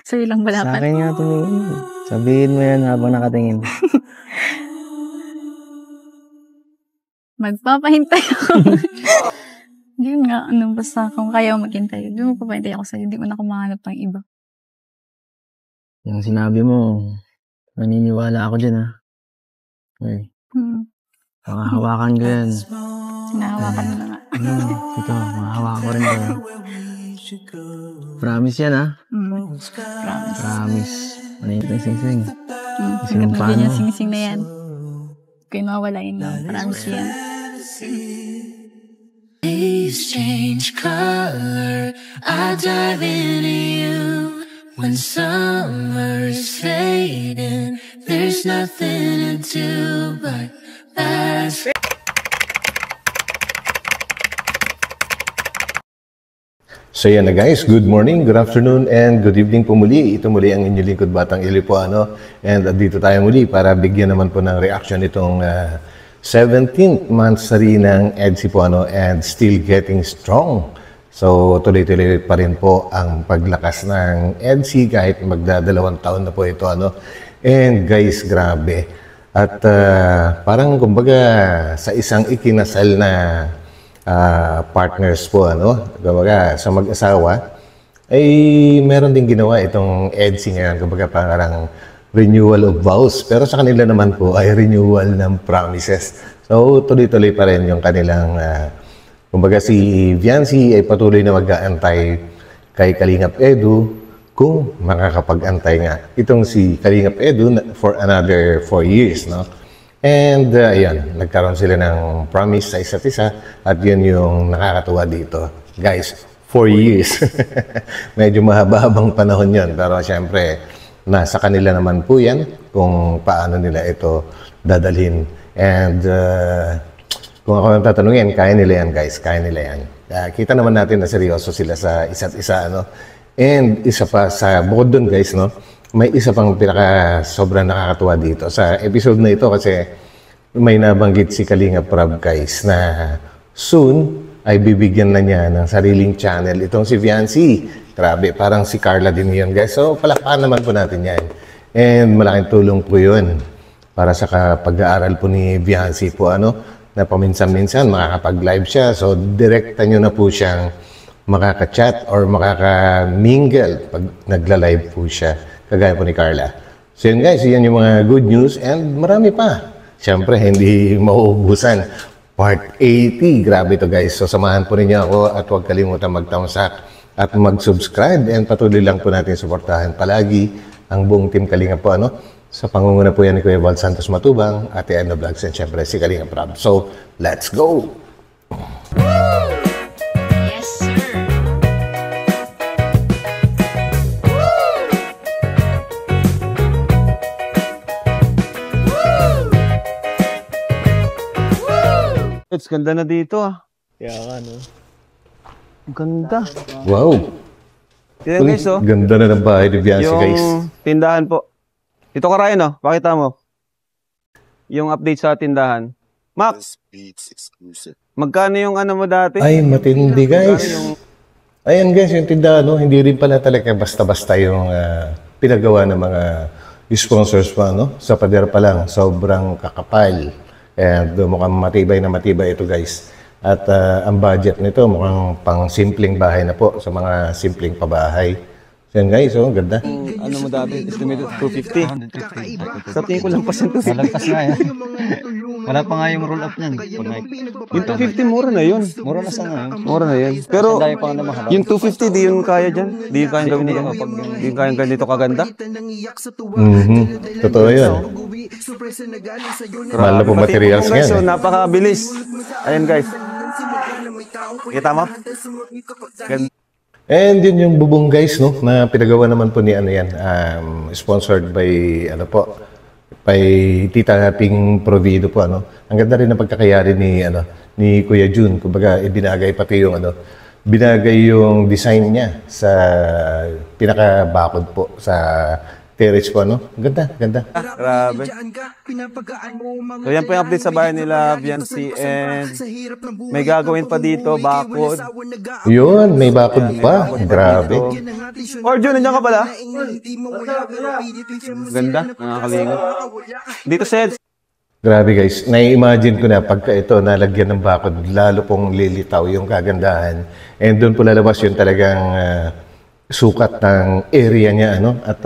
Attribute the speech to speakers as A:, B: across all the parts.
A: Sa'yo lang ba
B: Sa
A: dapat?
B: akin nga tumingin. Sabihin mo yan habang nakatingin.
A: Magpapahintay ako. Yun nga, basta kung kaya mo maghintay, magpapahintay ako sa'yo. Hindi mo na ako mahanap ng iba.
B: Yung sinabi mo, naniniwala ako dyan, ha? Ay, makahawakan ko yan.
A: Sinahawakan mo na nga.
B: Ito, makahawakan ko rin ko. Promise yan, ha?
A: Promise.
B: Promise. Ano yung sing-sing?
A: Sinumpa yung sing-sing na yan. Kaya mawala yun lang. Promise yan.
C: Please change color. I dive into you. When summer's fading, there's nothing to do but pass.
D: So yan na guys, good morning, good afternoon, and good evening po muli. Ito muli ang inyong lingkod Batang Ilipuano. And dito tayo muli para bigyan naman po ng reaction itong 17th month na rin ng EDSI po and still getting strong. So tuloy-tuloy pa rin po ang paglakas ng EDSI kahit magdadalawang taon na po ito And guys, grabe. At parang kumbaga sa isang ikinasal na partners po kumbaga sa mag-asawa ay meron din ginawa itong EDSI ngayon, kumbaga parang renewal of vows, pero sa kanila naman po ay renewal ng promises. So tuloy-tuloy pa rin yung kanilang kumbaga si Viancy ay patuloy na mag-aantay kay Kalingap Edu kung makakapag-antay nga itong si Kalingap Edu for another 4 years, And ayan, nagkaroon sila ng promise sa isa't isa at yun yung nakakatuwa dito. Guys, 4 years. Medyo mahaba-habang panahon yun, pero syempre, nasa kanila naman po yan kung paano nila ito dadalhin. And kung ako nang tatanungin, kaya nila yan guys, kaya nila yan. Kita naman natin na seryoso sila sa isa't isa. And isa pa sa bukod dun guys, may isa pang sobrang nakakatuwa dito sa episode na ito kasi may nabanggit si Kalingap Rab guys na soon ay bibigyan na niya ng sariling channel itong si Viancy. Grabe, parang si Carla din yun guys. So palakpakan naman po natin yan. And malaking tulong po yun para sa pag-aaral po ni Viancy po na paminsan-minsan makakapag-live siya. So direkta nyo na po siyang makaka-chat or makaka-mingle pag nagla-live po siya. Kagaya po ni Carla. So yun guys, yan yung mga good news and marami pa. Siyempre, hindi mauubusan. Part 80. Grabe to guys. So samahan po ninyo ako at huwag kalimutan mag-thumbs-up at mag-subscribe and patuloy lang po natin suportahan palagi ang buong team Kalingap po sa pangunguna po yan ni Kuya Val Santos Matubang, Ate Edna Vlogs and siyempre si Kalingap Rab. So, let's go!
E: It's ganda na dito
B: Kaya ka,
E: Ang ganda.
D: Wow!
E: Yan guys,
D: Ganda na ng bahay ni Viancy guys.
E: Yung tindahan po. Ito ka Ryan, pakita mo. Yung update sa tindahan. Max! Magkano yung mo dati?
D: Ay, matindi guys. Ayan guys, yung tindahan, hindi rin pala talaga basta-basta yung pinagawa ng mga sponsors pa, Sa pader pa lang, sobrang kakapal. And mukhang matibay na matibay ito guys. At ang budget nito mukhang pang simpleng bahay na po sa mga simpleng pabahay. So yan guys, ganda.
E: Ano mo dati? Estimated 250? Sa tingin ko lang pa yung 250.
B: Malagpas nga yan. Wala pa nga yung roll up niyan.
E: Yung 250 mura na yun.
B: Mura na sa ngayon.
E: Mura na yan. Pero
B: Dahil pa nga na mahal.
E: yung 250 di yun kaya dyan. Di yun kaya gawin dito. Di yun kaya ganito kaganda.
D: Totoo yun. Mahal na po materials
E: guys, so
D: yan.
E: napakabilis. Ayan guys. Kita mo?
D: And yun yung bubong guys, na pinagawa naman po ni sponsored by, by Tita Ping Provido po, Ang ganda rin ng pagkakayari ni Kuya Jun. Kumbaga, ibinagay pati yung, binagay yung design niya sa pinakabakod po sa terrace po, ano? Ganda, ganda.
E: Grabe. So yan po yung update sa bahay nila, Viancy, and may gagawin pa dito, bakod.
D: Yun, may bakod pa. Grabe.
E: Orjo, nandiyan ka pala? Ganda, nakakalingat. Dito, Seds.
D: Grabe guys, nai-imagine ko na pagka ito nalagyan ng bakod, lalo pong lilitaw yung kagandahan. And doon po lalabas yung talagang sukat ng area niya, ano? At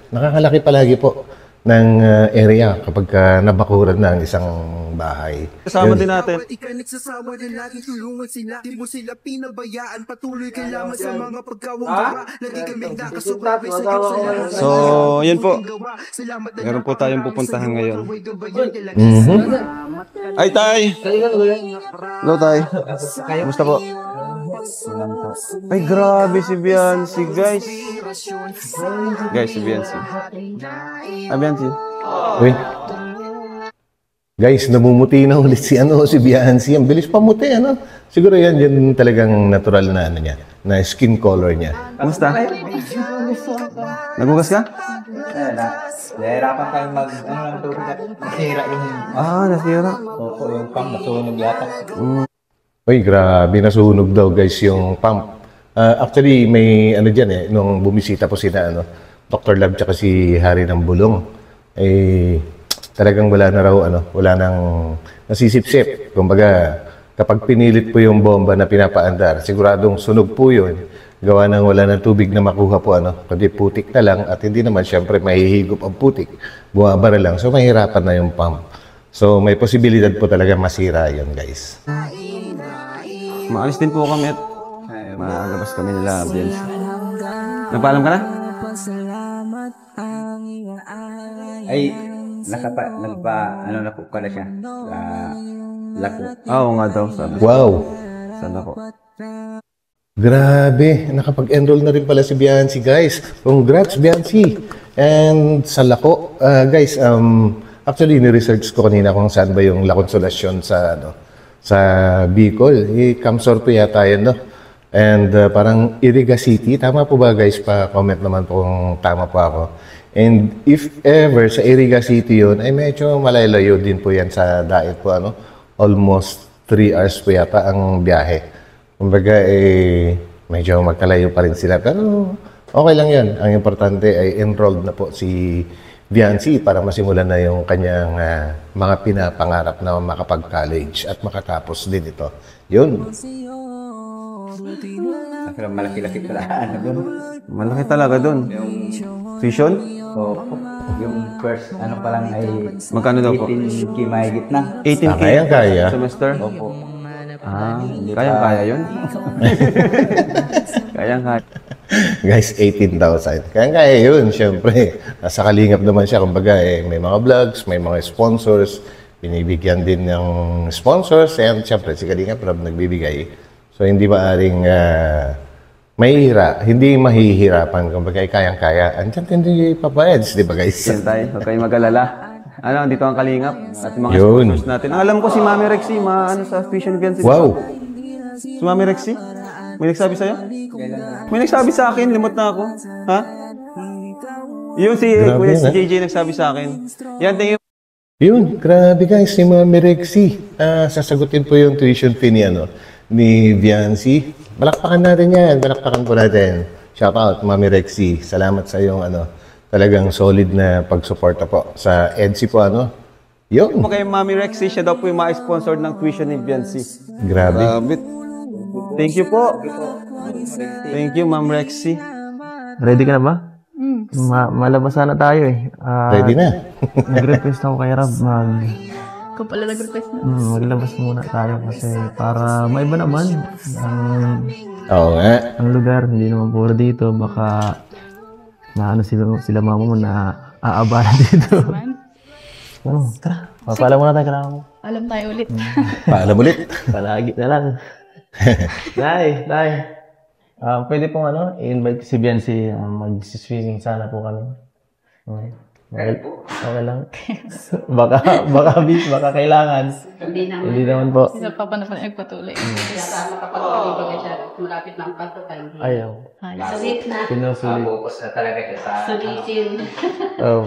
D: nakakalaki palagi po ng area kapag nabakuran na ang isang bahay.
E: Kasama din natin. So, yun po. Meron po tayong pupuntahan ngayon. Ay, Tay! Hello, Tay. Kumusta po? Ay, grabe si Viancy, guys. Guys, si Viancy. Ah, Viancy.
D: Uy. Guys, namumuti na ulit si Viancy. Ang bilis pamuti, ano? Siguro yan talagang natural na ano niya, na skin color niya.
E: Kumusta? Nagugas ka?
B: Nahirapan tayong nasira yung...
E: Ah, nasira.
B: Opo, yung pump nasunog yata.
D: Uy, grabe, nasunog daw guys yung pump. Actually, may ano dyan nung bumisita po sila, Dr. Love tsaka si Hari ng Bulong, talagang wala na raw, wala nang nasisipsip. Kumbaga, kapag pinilit po yung bomba na pinapaandar, siguradong sunog po yun. Gawa nang wala ng tubig na makuha po, kundi putik na lang at hindi naman siyempre mahihigop ang putik. Buwabara lang, so mahirapan na yung pump. So may posibilidad po talaga masira yun, guys.
E: Maalis din po kami at magalabas kami nila, Viancy. Nagpaalam ka na?
B: Ay, ano na po pala siya. Lako.
E: Oo nga daw, sabi.
D: Wow!
E: Sana ko.
D: Grabe, nakapag-enroll na rin pala si Viancy, guys. Congrats, Viancy! And sa Lako, guys, actually, ni-research ko kanina kung saan ba yung La Consolacion sa Bicol. Camsor po yata yun, no? And parang Iriga City. Tama po ba, guys? Pa-comment naman po kung tama po ako. And if ever sa Iriga City yun, ay medyo malayo din po yan sa diet po, Almost 3 hours po yata ang biyahe. Kumbaga, medyo magkalayo pa rin sila. Pero okay lang yan. Ang importante ay enrolled na po si Viancy para masimulan na yung kanyang mga pinapangarap na makapag-college at makatapos din ito. Yun.
B: Malaki-laki pala.
E: Malaki talaga dun. Tuition?
B: Opo. Yung first, pa lang ay...
E: Magkano daw po?
B: 18K mahigit na.
E: 18K?
D: Kaya.
E: Semester?
B: Opo.
E: Kayang-kaya yun? Kayang-kaya.
D: Guys, 18,000. Kaya yun, syempre. Nasa kalingap naman siya. Kumbaga, may mga vlogs, may mga sponsors. Binibigyan din ng sponsors. And syempre, si Kalingap nagbibigay. So, hindi maaring hindi mahihirapan. Kumbaga, kayang-kaya. Andiyan hindi papaeds, di ba guys?
E: Yan tayo. Huwag kayong mag-alala. Dito ang Kalingap at mga sponsors natin. Alam ko si Mami Rexy, sa Vision Viancy.
D: Wow!
E: Si Mami Rexy? May nagsabi sa'yo? May nagsabi sa akin, limot na ako. Ha? Yun si JJ nagsabi sa akin. Yan, tingin.
D: Yun, grabe guys, si Mami Rexy. Sasagutin po yung tuition fee ni Viancy. Balakpakan natin yan, balakpakan po natin. Shout out, Mami Rexy. Salamat sa iyong talagang solid na pagsuporta po sa EDSI po, Yun.
E: Kung kay Mami Rexy, siya daw po yung ma-sponsor ng tuition ni Viancy.
D: Grabe.
E: Thank you po. Thank you, Ma'am Rexy. Ready ka na ba? Malabas na tayo
D: Ready na.
E: Nag-request ako kay Rab
A: Ikaw pala nag-request na.
E: Maglabas muna tayo kasi para maiba naman
D: Oo nga.
E: ang lugar. Hindi naman puro dito. Baka sila mama mo na aabala dito. Tara. Papaalam muna tayo kailangan mo.
A: Alam tayo ulit.
D: Paalam ulit.
E: Palagi na lang. Day. Pwede pong i-invite si Viancy mag-swimming sana po kami. Okay.
F: Okay lang. baka bis, baka kailangan. Hindi naman po.
A: Isa pa na nagpatuloy.
G: Kaya makapatuloy ba siya? Malapit ng pagtatay.
F: Ayaw.
G: Sulit na.
F: Pinusulit.
B: Focus na talaga siya sa
G: Sulitin.
F: Oh,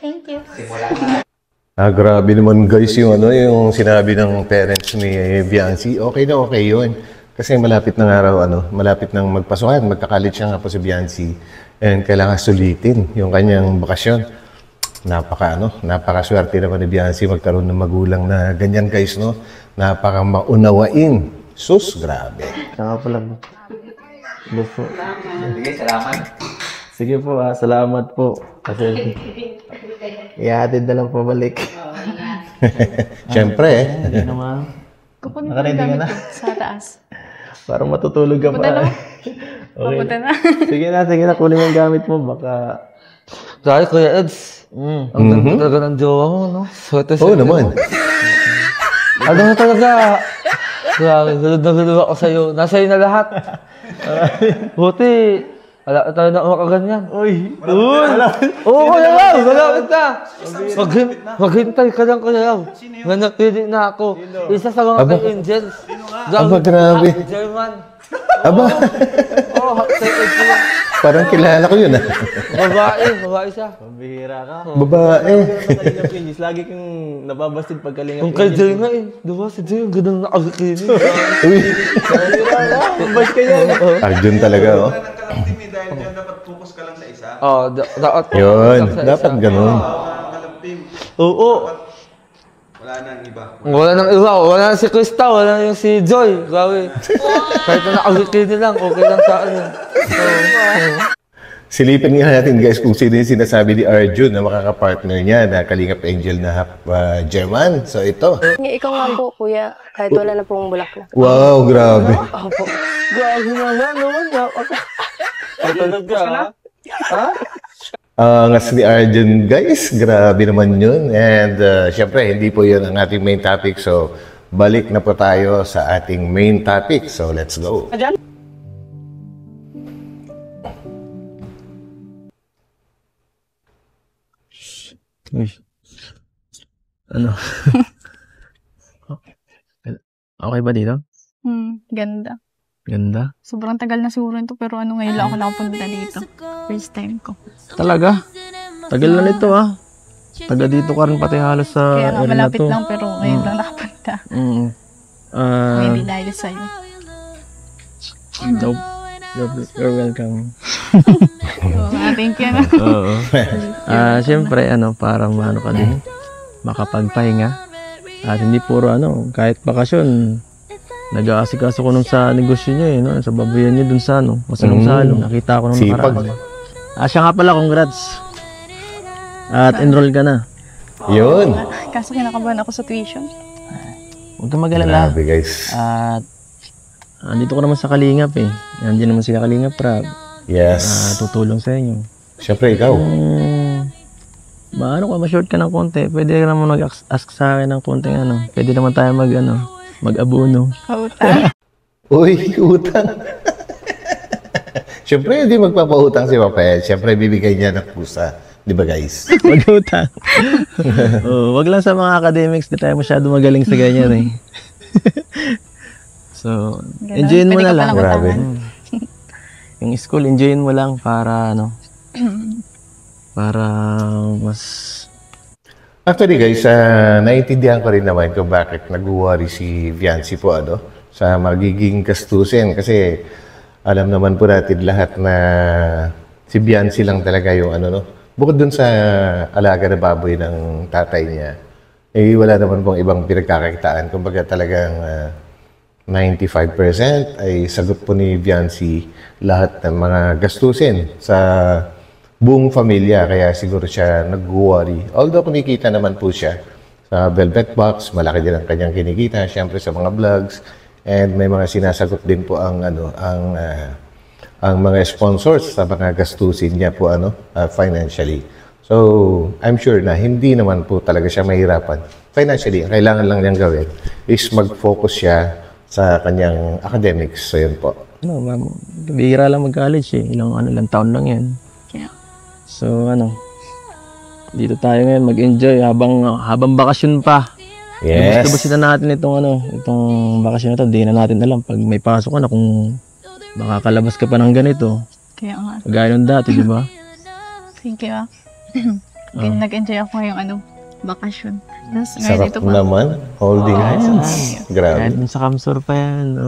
A: Thank you.
B: simula na.
D: Grabe naman guys yung yung sinabi ng parents ni Biancy. Okay na okay yun. Kasi malapit ng araw, malapit ng magpasukan. Magka-college siya nga po si Biancy. And kailangan sulitin yung kanyang bakasyon. Napakaswerte naman ni Biancy magkaroon ng magulang na ganyan guys, no? Napaka maunawain. Sus, grabe.
F: Saka po lang. Lupo.
B: Sige, salamat.
F: Sige po salamat po. Kasi ihatid na lang po balik.
D: Siyempre,
F: Hindi naman.
A: Kukunin ko
F: Nakaready
A: yung
F: ka
A: gamit
F: na?
A: ko sa taas.
F: Parang matutulog ka
A: Punta na.
F: pa.
A: Papunta na.
F: Sige na, kunin mo yung gamit mo. Baka...
H: Dahil Kuya Eds, ang ganda talaga ng jowa mo, no? Swerte
D: oo naman.
H: Ano na talaga? Grabe, sunod na sunod ako sa'yo. Nasa iyo na lahat. Buti, wala tayo na makaganyan.
F: Uy!
H: Oo, Kuya Lau, malapit na. Maghintay ka lang, Kuya Lau. Nanatili na ako. Isa sa mga
D: Aba.
H: angels.
D: Aba, grabe.
H: German.
D: Aba,
H: Oo,
D: parang kilala ko yun
H: babae siya.
F: Pambihira ka.
D: Babae.
F: Kalingap Pinjis, lagi kang napabastid pag kalingap
H: Kung kay Jay nga eh. Diba si Jay, ang gandang nakakakini.
D: Uy,
F: Bas ka yan.
D: Arjun talaga, oh.
E: Dahil dyan dapat focus ka lang sa isa.
H: Oo, dapat.
D: Yun, dapat ganun.
E: Kalang team,
H: Oo.
E: wala na ang iba.
H: Wala nang iba. Wala na si Krista. Wala na yung si Joy. Grabe. Kahit na nakakakini lang, okay lang sa akin.
D: Silipin nga natin guys kung sino yung sinasabi ni Arjun na makakapartner niya na Kalingap Angel na German. So ito.
I: Ikaw nga po, kuya. Kahit wala na pong bulaklak.
D: Wow, grabe.
I: Opo.
H: Grabe naman naman. Talaga, ha?
D: Angas ni Arjun guys, grabe naman yun. And syempre, hindi po yun ang ating main topic. So, balik na po tayo sa ating main topic. So, let's go.
F: Uy. Ano? Okay ba dito?
A: Ganda.
F: Ganda.
A: Sobrang tagal na siguro ito, pero ngayon lang ako nakapunta dito. First time ko.
F: Talaga? Tagal na nito Taga dito ka rin pati halos sa
A: Kaya nga
F: area na
A: malapit
F: to.
A: lang, pero ngayon lang nakapunta. Hindi dahil sa'yo.
F: Nope. You're welcome.
A: Thank you na.
F: Oo. Siyempre, parang ka din, makapagpahinga. At hindi puro kahit bakasyon, nag-aasikaso ko nung sa negosyo niya no? Sa babuyan niya dun sa masalong-salong. Nakita ko nung
D: Sipag.
F: nakaraan. Siya nga pala, congrats. At enroll ka na.
D: Yun.
A: Kaso kinakabahan ako sa tuition.
F: Huwag kang mag-alala.
D: Grabe guys.
F: At andito ko naman sa Kalingap Nandiyan naman sila Kalingap Prab.
D: Yes.
F: Tutulong sa inyo.
D: Siyempre, ikaw.
F: Ma-short ka ng konti, pwede ka naman mag-ask sa akin ng konting Pwede naman tayo mag-abuno.
A: Kautang.
D: Uy, utang. Siyempre, hindi magpapautang si Papa. Siyempre, bibigay niya ng pusa. Di ba guys?
F: Mag-utang. Wag lang sa mga academics, di tayo masyado magaling sa ganyan So,
A: Ganun.
F: enjoyin mo
A: Pwede
F: na
A: ka
F: lang.
A: palang
D: Grabe.
A: utangan.
F: Yung school, enjoyin mo lang para para mas...
D: Actually guys, naiintindihan ko rin naman kung bakit nag-worry si Viancy po sa magiging gastusin. Kasi alam naman po natin lahat na si Viancy lang talaga yung bukod dun sa alaga na baboy ng tatay niya, wala naman pong ibang pinagkakakitaan. Kumbaga talagang 95% ay sagot po ni Viancy lahat ng mga gastusin sa buong pamilya. Kaya siguro siya nag-worry. Although kumikita naman po siya sa Velvet Box, malaki din ang kanyang kinikita, syempre sa mga vlogs, and may mga sinasagot din po ang mga sponsors sa mga gastusin niya po financially. So, I'm sure na hindi naman po talaga siya mahirapan financially. Ang kailangan lang niyang gawin is mag-focus siya sa kanyang academics. So, yun po.
F: Bihira lang mag-college Ilang taon lang yan.
A: Yeah.
F: So, dito tayo ngayon mag-enjoy habang bakasyon pa.
D: Yes.
F: Gusto na natin itong bakasyon na to. Di na natin alam pag may pasok ka na kung makakalabas ka pa ng ganito.
A: Kaya nga.
F: Gaya nung dati, di ba?
A: Thank you, Nag-enjoy ako ngayong bakasyon. Tapos ngayon
D: Sarap
A: dito pa.
D: naman. Holding hands. Grabe.
F: Kahit dun sa Kamsur pa yan.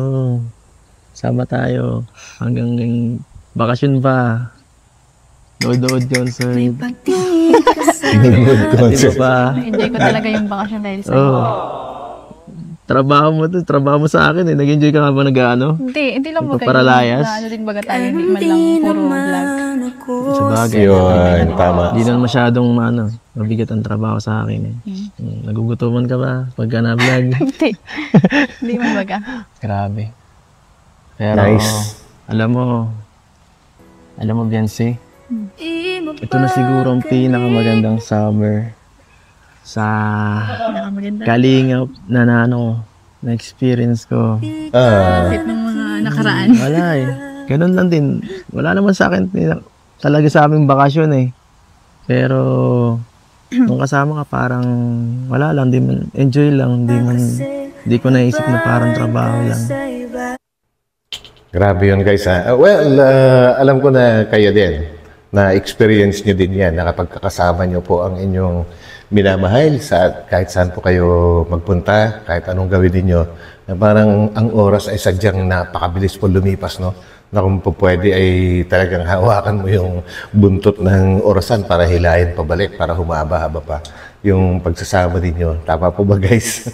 F: Sama tayo. Hanggang bakasyon pa. Dood concert.
D: Nanood concert.
F: Diba pa?
A: Enjoy ko talaga yung bakasyon dahil sa
F: Trabaho mo sa akin eh. Nag-enjoy ka nga ba nag-ano?
A: Hindi lang ba kayo?
F: Nagpaparalayas?
A: Ano din baga tayo, hindi man lang puro vlog.
F: Sa bagay.
D: Yun, tama.
F: Hindi naman masyadong mabigat ang trabaho sa akin eh. Nagugutuman ka ba pagka na-vlog?
A: Hindi. Hindi man baga.
F: Grabe. Pero,
D: Nice.
F: alam mo, Biancy, ito na siguro ang pinakamagandang summer sa Kalingap na experience ko.
A: Kahit ng mga nakaraan.
F: Wala eh. Ganun lang din. Wala naman sa akin talaga sa aming bakasyon eh. Pero, nung kasama ka parang wala lang, enjoy lang, di ko naisip na parang trabaho lang.
D: Grabe yun guys ha. Well, alam ko na kayo din. Na-experience nyo din yan. Nakapagkakasama nyo po ang inyong minamahal kahit saan po kayo magpunta, kahit anong gawin ninyo. Na parang ang oras ay sadyang napakabilis po lumipas, no? Na kung po pwede ay talagang hawakan mo yung buntot ng orasan para hilahin pabalik, para humaba-haba pa yung pagsasama ninyo. Tama po ba guys?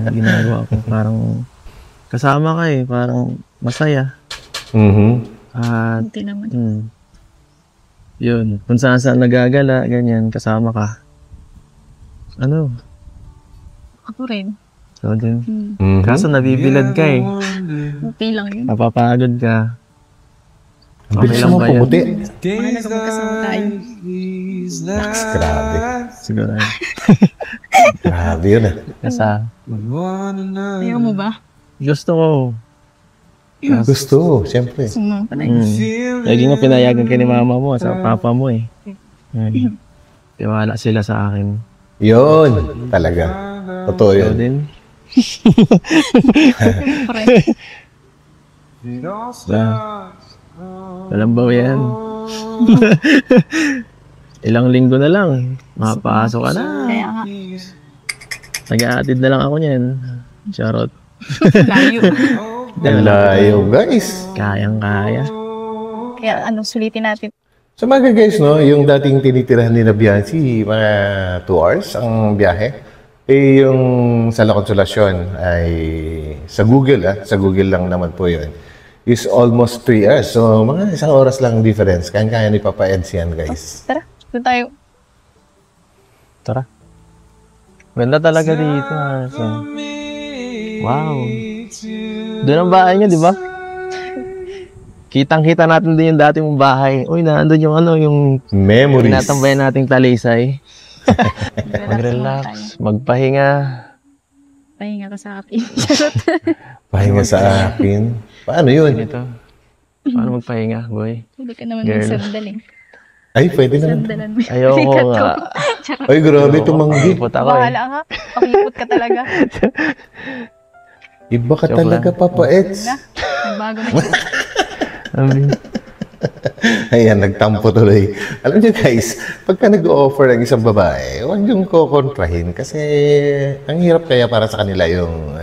F: Ginagawa ko parang kasama ka eh, parang masaya. At
A: Hindi naman.
F: yun, kung saan nagagala, ganyan, kasama ka.
A: Ako rin.
F: So din. Kaso nabibilad ka eh.
A: Okay lang yun.
F: Napapagod ka.
D: Ang bilis mo pumuti.
A: Mahalaga magkasama tayo.
D: Grabe.
F: Siguro.
D: Grabe yun ah.
F: Kasa.
A: Ayaw mo ba?
F: Gusto ko.
D: Gusto, siyempre.
F: Lagi nga pinayagan ka ni mama mo sa papa mo eh. Tiwala sila sa akin.
D: Yun, talaga. Totoo yun.
F: So din. Walang baw yan. Ilang linggo na lang. Makapasok ka na.
A: Kaya nga.
F: Nag-aatid na lang ako niyan. Charot.
A: Layo.
D: Ang layo guys.
F: Kayang-kaya.
A: Kaya sulitin natin.
D: So mga guys, no, yung dating tinitirahan ni Biancy, mga 2 hours ang biyahe. Eh yung sa La Consolacion ay sa Google lang naman po yun, is almost 3 hours. So mga 1 oras lang difference. Kaya ni Papa Eds yan guys.
A: Tara, doon tayo.
F: Tara. Ganda talaga dito. So, wow. Doon ang bahay niya, di ba? Kitang-kita natin din yung dati mong bahay. Uy, naandun yung yung
D: memories.
F: Tinatambayan nating talisay. Mag-relax, magpahinga.
A: Pahinga ka sa akin. Charot.
D: Pahinga sa akin. Paano yun?
F: Ito. Paano magpahinga, boy?
A: Pwede ka naman magsandal eh.
D: Ay, pwede naman.
A: Sandalan mo yung
F: Ayoko
A: balikat ko.
F: nga.
A: Charot.
D: Ay, grabe tumanggi.
F: Pakipot ako eh.
A: Bahala ka. Pakipot ka talaga.
D: Iba ka
F: Joke
D: talaga,
F: lang.
D: Papa Eds.
A: Nagbago na yun.
D: Ayan, nagtampo tuloy. Alam niyo guys, pagka nag-o-offer ng isang babae, huwag niyong kokontrahin kasi ang hirap kaya para sa kanila yung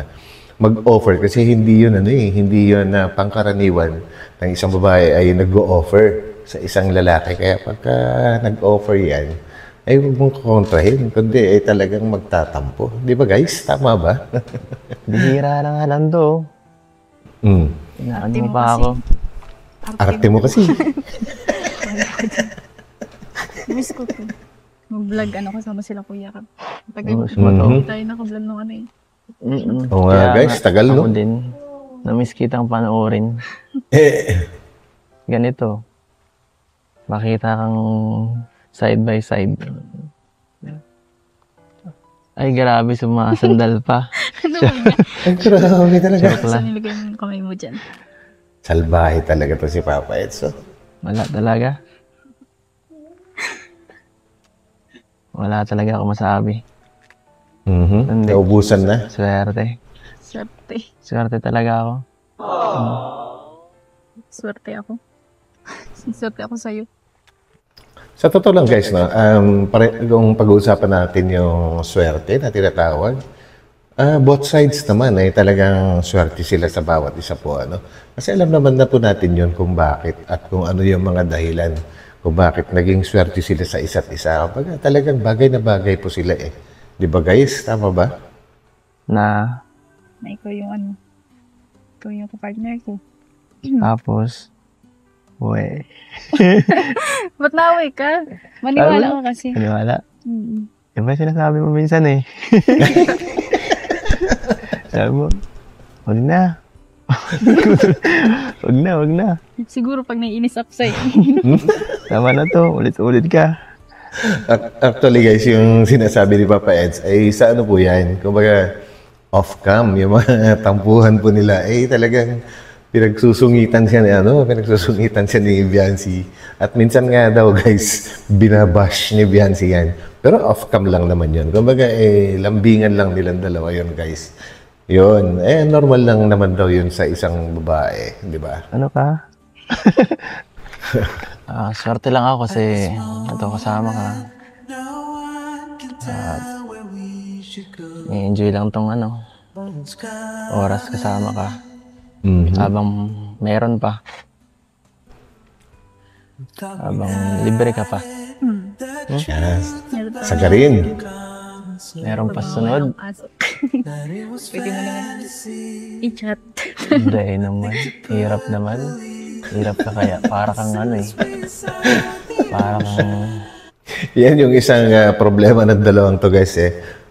D: mag-offer kasi hindi yun hindi yun na pangkaraniwan ng isang babae ay nag-o-offer sa isang lalaki. Kaya pagka nag-offer yan, ay huwag mong kokontrahin, kundi ay talagang magtatampo. Di ba guys? Tama ba?
F: Bihira lang halando. Inaano pa ako.
D: Arte mo kasi.
A: Miss ko to. Mag-vlog kasama sila Kuya Kap.
F: Oo,
A: Tayo naka-vlog nung eh.
D: Oo nga guys, tagal no?
F: Ako din. Na-miss kitang panoorin. Ganito. Makita kang side by side. Ay, grabe, sumasandal pa.
D: Ay, grabe talaga.
A: Saan nilagay yung kamay mo dyan?
D: Salbahe talaga to si Papa Edso.
F: Wala talaga. Wala talaga ako masabi. Hindi.
D: Naubusan na?
F: Swerte. Swerte talaga ako.
A: Swerte ako. Swerte ako sa'yo.
D: Sa totoo lang guys, no, kung pag-uusapan natin yung swerte na tinatawag, both sides naman ay talagang swerte sila sa bawat isa po. Ano? Kasi alam naman na po natin yun kung bakit at kung ano yung mga dahilan kung bakit naging swerte sila sa isa't isa. Kapag talagang bagay na bagay po sila eh. Di ba guys? Tama ba?
A: Na ikaw yung ano, ikaw yung partner ko.
F: Tapos, uwe.
A: Ba't naway ka? Maniwala ka kasi.
F: Maniwala? Yan ba sinasabi mo minsan eh? Sabi mo, wag na. Wag na.
A: Siguro pag naiinis up sa'yo.
F: Tama na to, ulit-ulit ka.
D: Actually guys, yung sinasabi ni Papa Eds ay sa ano po yan, kumbaga off-cam, yung mga tampuhan po nila ay talagang pinagsusungitan siya ni Biancy. At minsan nga daw guys, binabash ni Biancy yan. Pero off-cam lang naman yun. Kumbaga lambingan lang nilang dalawa yun guys. Yun, normal lang naman daw yun sa isang babae, di ba?
F: Ano ka? Swerte lang ako kasi ito kasama ka. I-enjoy lang tong oras kasama ka. Habang meron pa. Habang libre ka pa.
D: Yes. Sagarin.
F: Meron pa sunod.
A: Pwede mo naman i-chat.
F: Hindi naman. Hirap naman. Hirap ka kaya. Para kang Para kang...
D: Yan yung isang problema ng dalawang to guys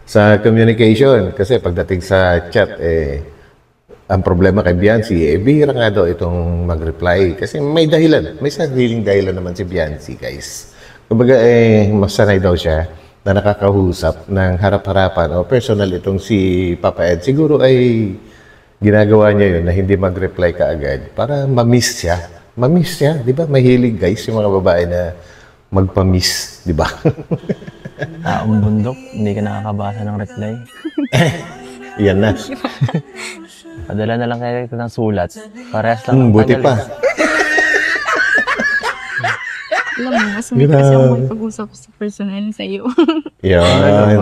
D: sa communication. Kasi pagdating sa chat ang problema kay Biancy bihira nga daw itong mag-reply. Kasi may dahilan. May sariling dahilan naman si Biancy guys. Kumbaga masanay daw siya na nakakausap ng harap-harapan o personal itong si Papa Ed. Siguro ay ginagawa niya yun na hindi mag-reply kaagad para ma-miss siya. Ma-miss siya, di ba? Mahilig guys yung mga babae na magpa-miss, di ba?
F: Taong bundok, hindi ka nakakabasa ng reply.
D: Yan na.
F: Padala na lang kayo ng sulat. Parehas lang.
D: Buti pa.
A: Alam mo, mas may kasi ako magpag-usap sa personal sa iyo.
D: Yan.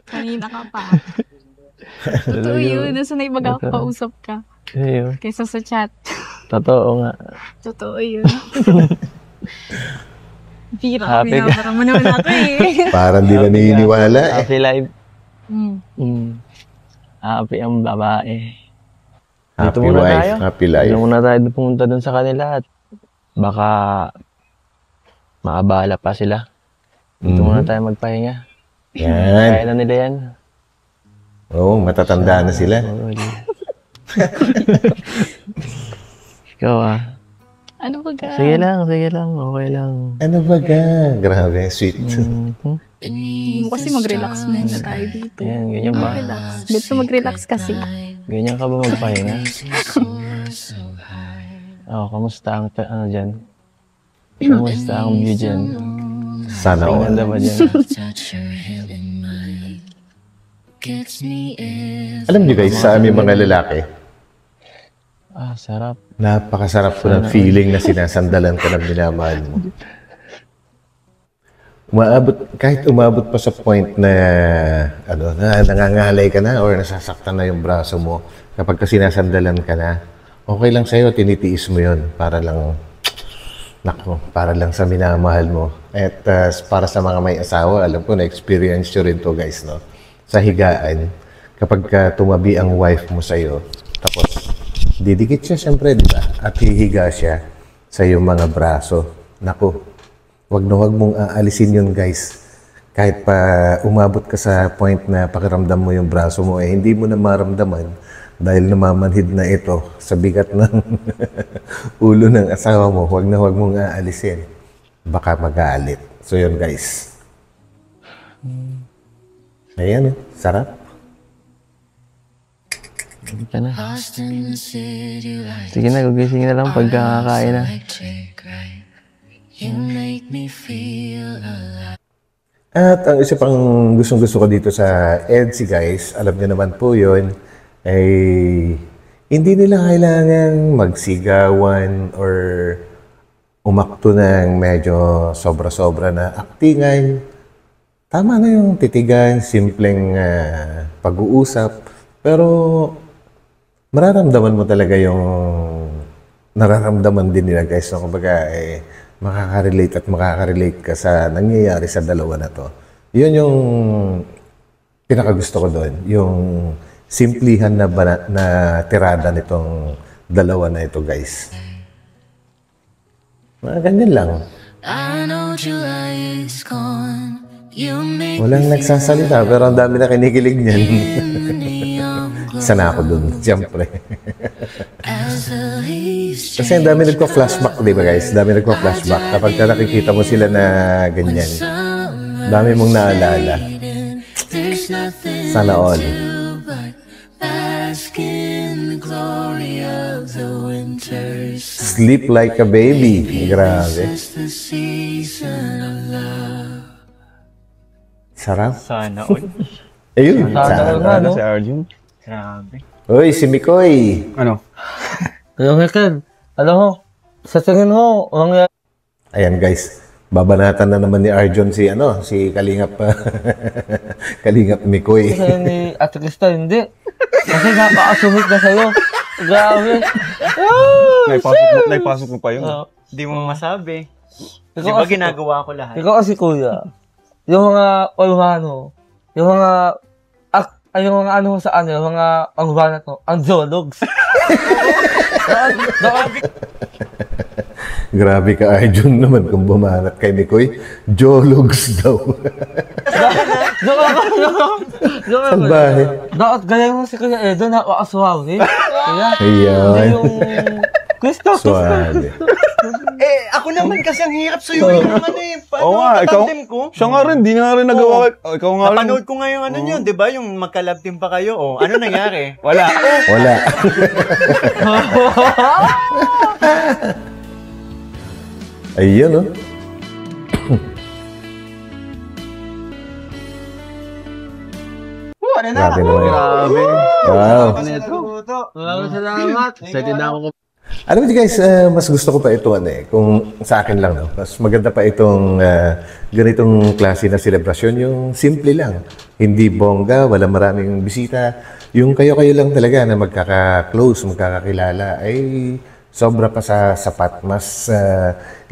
A: Kanina ka pa. Totoo yun. Nasanay baga ako kausap ka. Kaysa sa chat.
F: Totoo nga.
A: Totoo yun. Pira, pinabara mo naman ako
D: Parang di na naniniwala
F: Happy life. Happy ang babae.
D: Happy wife, happy life.
F: Dito muna tayo pumunta dun sa kanila at baka maabala pa sila. Dito muna tayo magpahinga.
D: Yan.
F: Kaya na nila yan.
D: Oo, matatanda na sila.
F: Ikaw
A: Ano ba ga?
F: Sige lang, okay lang.
D: Ano ba ga? Grabe, sweet.
A: Kasi mag-relax muna tayo dito.
F: Yan, ganyan ba?
A: Dito mag-relax kasi.
F: Ganyan ka ba magpahinga? Kamusta ang dyan? Kamusta ang view dyan?
D: Sana all.
F: Ganda ba dyan?
D: Alam niyo guys, sa aming mga lalaki,
F: sarap.
D: Napakasarap po ng feeling na sinasandalan ka ng minamahal mo. Kahit umabot pa sa point na nangangalay ka na or nasasaktan na yung braso mo, kapag sinasandalan ka na, okay lang sa'yo, tinitiis mo yun para lang sa minamahal mo. At para sa mga may asawa, alam ko na-experience nyo rin to guys, no? Sa higaan, kapag tumabi ang wife mo sa'yo, tapos didikit siya siyempre, di ba? At hihiga siya sa iyong mga braso. Naku, wag mong aalisin yun guys. Kahit pa umabot ka sa point na pakiramdam mo yung braso mo, hindi mo na maramdaman dahil namamanhid na ito sa bigat ng ulo ng asawa mo. Wag mong aalisin. Baka magalit. So yun guys. Ayan, sarap.
F: Hindi ka na. Sige na, gugising na lang pagkakakain na.
C: You make me feel alive.
D: At ang isa pang gustong-gusto ko dito sa EDSI guys, alam niyo naman po yun, ay hindi nila kailangan magsigawan or umakto ng medyo sobra-sobra na aktingan. Tama na yung titigan, simpleng pag-uusap, pero mararamdaman mo talaga yung nararamdaman din nila guys. So, kumbaga, makaka-relate at makaka-relate ka sa nangyayari sa dalawa na to. Yun yung pinakagusto ko doon. Yung simplihan na tirada nitong dalawa na ito, guys. Mga ganyan lang. Walang nagsasalita, pero ang dami na kinikilig niyan. Sana ako dun, siyempre. Kasi ang dami nagpa-flashback, di ba guys? Dami nagpa-flashback. Kapag nakikita mo sila na ganyan, dami mong naalala. Sana all. Sleep like a baby. Grabe. Sarap.
F: Sana all.
D: Ayun.
E: Sana all si Arjun.
F: Grabe.
D: Uy, si Mikoy.
E: Ano?
H: Yung Ken, alam mo, sa tingin mo,
D: Ayan guys, babanatan na naman ni Arjun si Kalingap Kalingap Mikoy.
H: Kasi ni Ate Krista, hindi. Kasi napaka-sumit na sa'yo. Grabe.
E: Naipasok mo pa yun.
F: Hindi mo masabi. Di ba ginagawa ko lahat?
H: Ikaw kasi kuya, yung mga yung mga ano sa ano, yung mga pangbanat mo, ang zoologs.
D: Grabe ka Arjun naman kung bumanat kay Mikoy. Zoologs daw. Salbahe.
H: Dapat gaya mo si Kuya Edo na wakaswaw eh.
D: Ayan.
H: Kristo.
D: Suwabe.
F: Ako naman kasi ang hirap suyuin naman eh.
E: Oo nga, ikaw. Siya nga rin, di nga rin nagawa. Ikaw nga rin.
F: Napanood ko nga yung ano yun, di ba? Yung magka-love team pa kayo. Oh, ano nangyari?
E: Wala.
D: Wala. Ayun, oh.
F: Ano na?
D: Grabe naman.
E: Grabe.
D: Wow.
H: Maraming salamat.
F: Excited na ako.
D: Alam mo guys, mas gusto ko pa ito kung sa akin lang, no? Mas maganda pa itong ganitong klase na selebrasyon, yung simple lang. Hindi bongga, wala maraming bisita. Yung kayo-kayo lang talaga na magkaka-close, magkakakilala, ay sobra pa sa sapat. Mas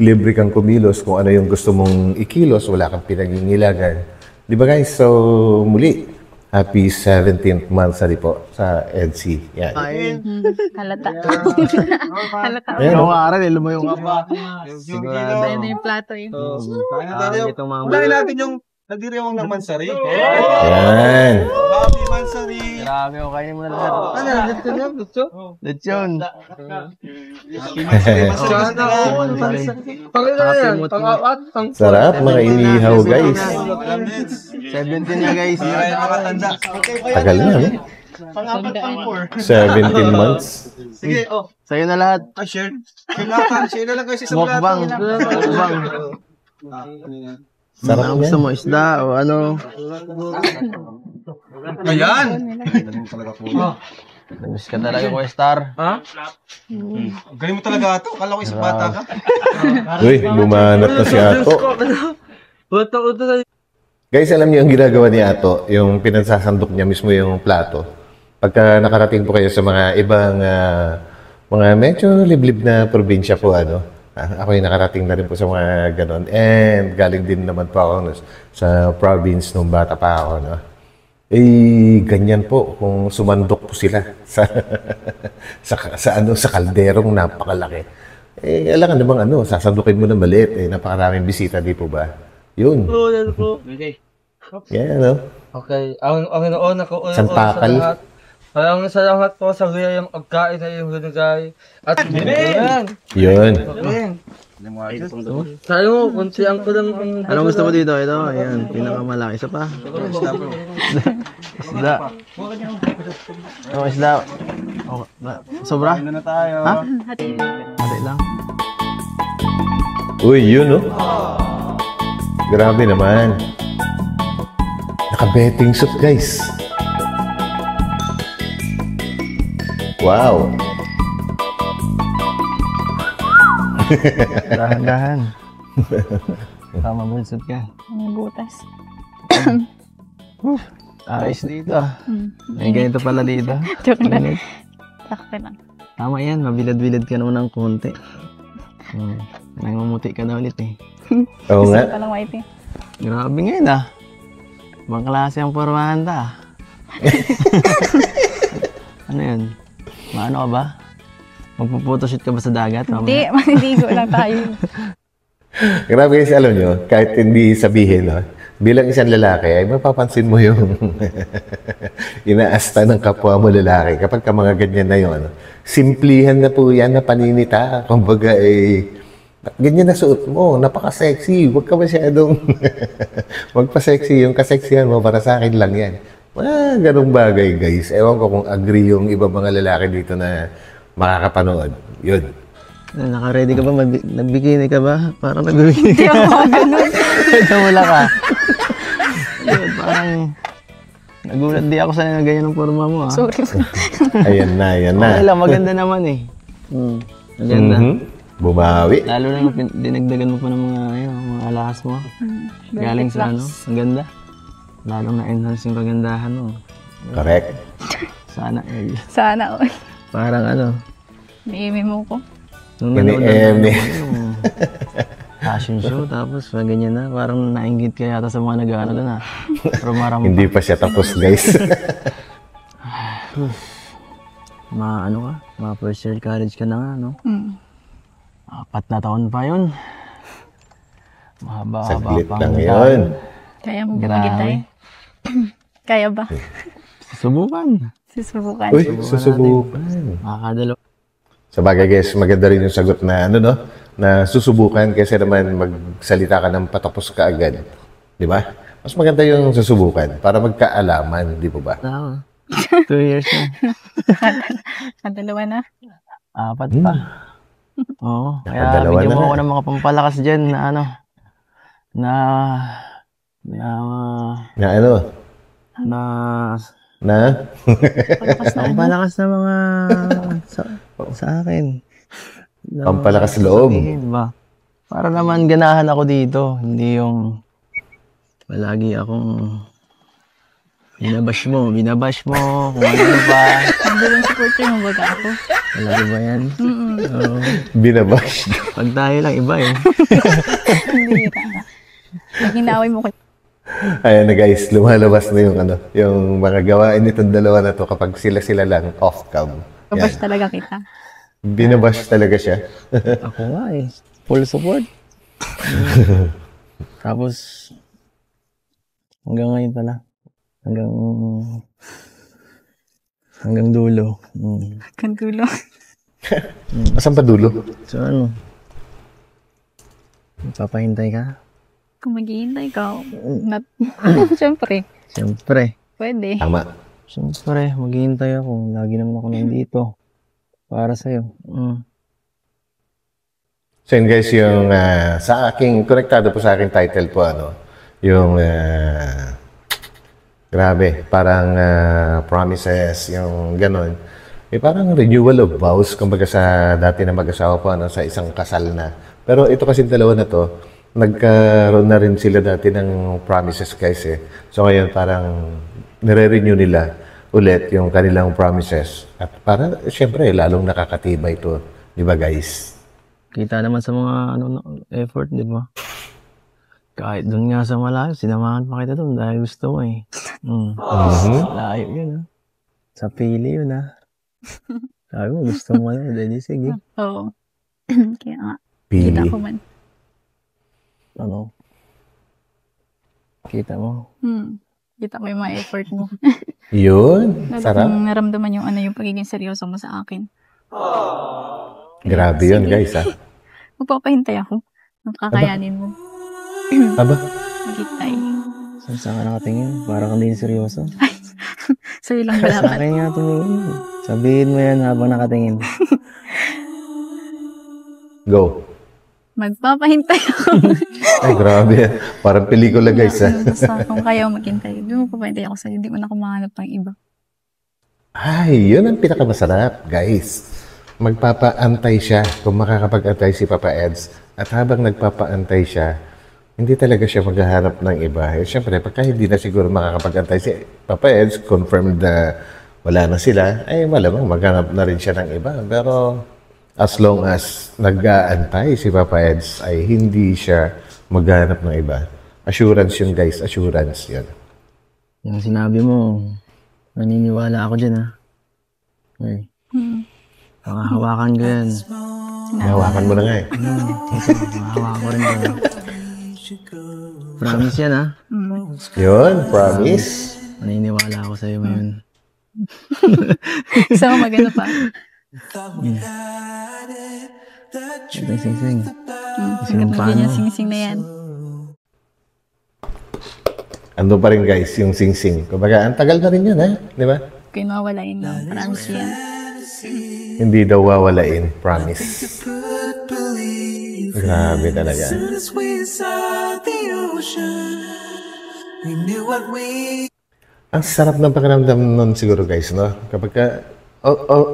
D: libre kang kumilos kung ano yung gusto mong ikilos, wala kang pinangingilagan. Di ba guys? So, muli, happy 17th monthsary po sa EDSI. Yan.
A: Halata. Halata.
D: Ayan,
F: Aral, lumayo ka pa.
A: Sigurado. Ayun na yung plato yun.
E: Unahin natin yung nagdiriwang ng mansari.
D: Yan.
E: Happy mansari.
F: Grabe, okay mo na lahat.
H: Ano, lechon yan?
F: Lechon.
D: Sarap, mga inihaw guys.
F: 17 na guys.
D: Tagal na, no? 17 months.
E: Sige,
F: Sa'yo na lahat.
E: share. Share na lang kayo sa
F: Mukbang. Mukbang.
D: Sarap
F: Ano gusto
D: yan.
F: mo? Isda o ano?
E: Ayan!
F: Namiss ka talaga ko, Star.
E: Galing mo talaga ito. Kala ko isang bata ka.
D: Uy, bumanat na si Ato. Guys, alam niyo ang ginagawa ni Ato, yung pinagsasandok niya mismo yung plato. Pagka nakarating po kayo sa mga ibang mga medyo liblib na probinsya po, ako yung nakarating na rin po sa mga ganon. And galing din naman po ako sa province nung bata pa ako. No? Ganyan po kung sumandok po sila sa kalderong napakalaki. Alam ka namang sasandukin mo na maliit. Napakaraming bisita, di po ba? Yun.
H: Yan po.
D: Yan, no?
H: Okay. Ang inoon ako
D: Santakal.
H: Maraming salamat po sa gayang pagkain na yung binigay. At
D: Yun.
H: sabi mo, kunsiyang ko lang.
F: Anong gusto mo dito? Ito, ayan. Pinakamalaki. Isa pa. Isda. Oh, isda. Oh, sobra?
E: Ano na tayo?
F: Ha? Hati lang.
D: Uy, yun, no? Grabe naman. Naka-betting suit, guys. Wow.
F: Dahan-dahan. Tama bulsot ka.
A: May butas.
F: Ayos dito. May ganito pala dito.
A: Joke lang. Sakto lang.
F: Tama yan, mabilad-bilad ka naman ng konti. Nangumuti ka na ulit eh.
D: Oo nga.
A: Gusto ko lang white eh.
F: Grabe ngayon ah. Ibang klase ang pormahan ta. Ano yan? Maano ka ba? Magpupotoshoot ka ba sa dagat?
A: Hindi, maniligo lang tayo.
D: Grabe guys, alam nyo, kahit hindi sabihin, no, bilang isang lalaki, ay mapapansin mo yung inaasta ng kapwa mo lalaki kapag ka mga ganyan na yun. Simplihan na po yan na paninita. Kumbaga, ganyan na suot mo, napaka-sexy. Huwag ka masyadong magpa-sexy. Yung kaseksihan mo, para sa akin lang yan. Ganong bagay, guys. Ewan ko kung agree yung iba mga lalaki dito na makakapanood. Yun.
F: Naka-ready ka ba? Nagbikini ka ba? Parang nagbikini
A: Hindi
F: ka.
A: ako ganun.
F: Ito wala ka. Yun, parang nagulat di ako sa ganyan ng forma mo.
A: Sorry.
D: Ayan na, ayan na.
F: Okay lang, maganda naman eh. Maganda.
D: Bumawi.
F: Lalo na dinagdagan mo pa ng mga alahas mo. Galing sa ano, ang ganda. Lalong na-enhance yung kagandahan mo.
D: Correct.
F: Sana eh.
A: Sana all.
F: Parang ano.
A: May mo ko.
F: Nung nanood na yung fashion show, tapos ganyan na. Parang nainggit ka yata sa mga nag-ano doon ah. Pero marami
D: Hindi pa siya tapos, guys.
F: ano ka? First year college ka na nga, no? 4 na taon pa yun. Mahaba-haba
D: Saglit
F: pa.
D: lang yun.
A: Kaya mo ba maghintay? Kaya ba?
F: Susubukan.
A: Susubukan.
D: Uy, susubukan.
F: Makakadalo.
D: Sa bagay, guys, maganda rin yung sagot na, na susubukan kasi naman magsalita ka ng patapos ka agad. Di ba? Mas maganda yung susubukan para magkaalaman, di po ba?
F: 2 years na.
A: Dalawa na.
F: 4 pa. Oo. Kaya
D: Nakadalawa
F: bigyan mo
D: na
F: ako ng mga pampalakas dyan na ano. Na pampalakas na mga sa akin.
D: Pampalakas loob.
F: Ba? Para naman ganahan ako dito. Hindi yung palagi akong binabash mo, kung ano pa.
A: Hindi lang supporter mo baga ako.
F: Palagi ba yan? Oo.
D: Binabash.
F: Pag tayo lang, iba eh.
A: Hindi ka. Pag inaway mo ko.
D: Ayan na guys, lumalabas na yung mga gawain nitong dalawa na to kapag sila lang off-cam.
A: Babash talaga kita.
D: Binabash talaga siya.
F: Ako nga eh. Full support. Tapos, hanggang ngayon pala. Hanggang dulo.
A: Hanggang dulo.
D: Asan pa dulo?
F: So ano? Papahintay ka?
A: Kung maghihintay ka, Siyempre. Pwede.
D: Tama.
F: Siyempre, maghihintay ako. Lagi naman ako nandito. Para sa'yo.
D: So yun guys, yung sa aking, konektado po sa aking title po, yung grabe, parang promises, yung ganon. Parang renewal of vows, kumbaga sa dati na mag-asawa po, sa isang kasal na. Pero ito kasi dalawa na to, nagkaroon na rin sila dati ng promises guys eh. So ngayon parang nire-renew nila ulit yung kanilang promises. At para, syempre, lalong nakakatibay ito. Di ba guys?
F: Kita naman sa mga effort, di ba? Kahit doon nga sa malayo, sinamahan pa kita doon dahil gusto mo eh. Layo yun ah. Sa pili yun ah. Sabi mo, gusto mo na, dahil sige.
A: Oo. Kaya nga,
D: Pili.
A: kita ko man.
F: Ano? Kita mo?
A: Kita ko yung mga effort mo.
D: Yun, sarap.
A: Naramdaman yung pagiging seryoso mo sa akin.
D: Grabe yun guys ha.
A: Magpapahintay ako. Kakayanin mo.
D: Aba?
A: Maghintay.
F: Saan ka nakatingin? Para kang din seryoso.
A: Sa'yo lang
F: Sa
A: dapat.
F: akin nga tumingin. Sabihin mo yan habang nakatingin.
D: Go.
A: Magpapahintay ako.
D: Ay, grabe. Parang pelikula, guys.
A: Basta kung kaya maghintay, doon magpapahintay ako sa'yo. Hindi ko na kumahanap ng iba.
D: Ay, yun ang pinakamasarap, guys. Magpapaantay siya kung makakapag-antay si Papa Eds. At habang nagpapaantay siya, hindi talaga siya maghahanap ng iba. Eh, syempre, pagka hindi na siguro makakapag-antay si Papa Eds, confirmed na wala na sila, ay malamang maghanap na rin siya ng iba. Pero as long as nag-aantay si Papa Eds, ay hindi siya maghanap ng iba. Assurance yun, guys. Assurance yun.
F: Yung sinabi mo, naniniwala ako dyan, ha? Ay. Hawakan ko yan.
D: Hawakan mo na nga eh.
F: Hawakan ko rin ko. Promise yan, ha?
D: Yun, promise.
F: Naniniwala ako sa'yo ngayon.
A: So, magano pa.
F: Ito yung sing-sing.
A: Sinunod niya sing-sing na yan.
D: Ando pa rin, guys, yung sing-sing. Kumbaga, ang tagal na rin yun, ha? Di ba?
A: Kaya mawawalain mo. Promise yan.
D: Hindi daw wawalain, promise. Grabe talaga. Ang sarap ng pakiramdam nun siguro, guys, no? Kapag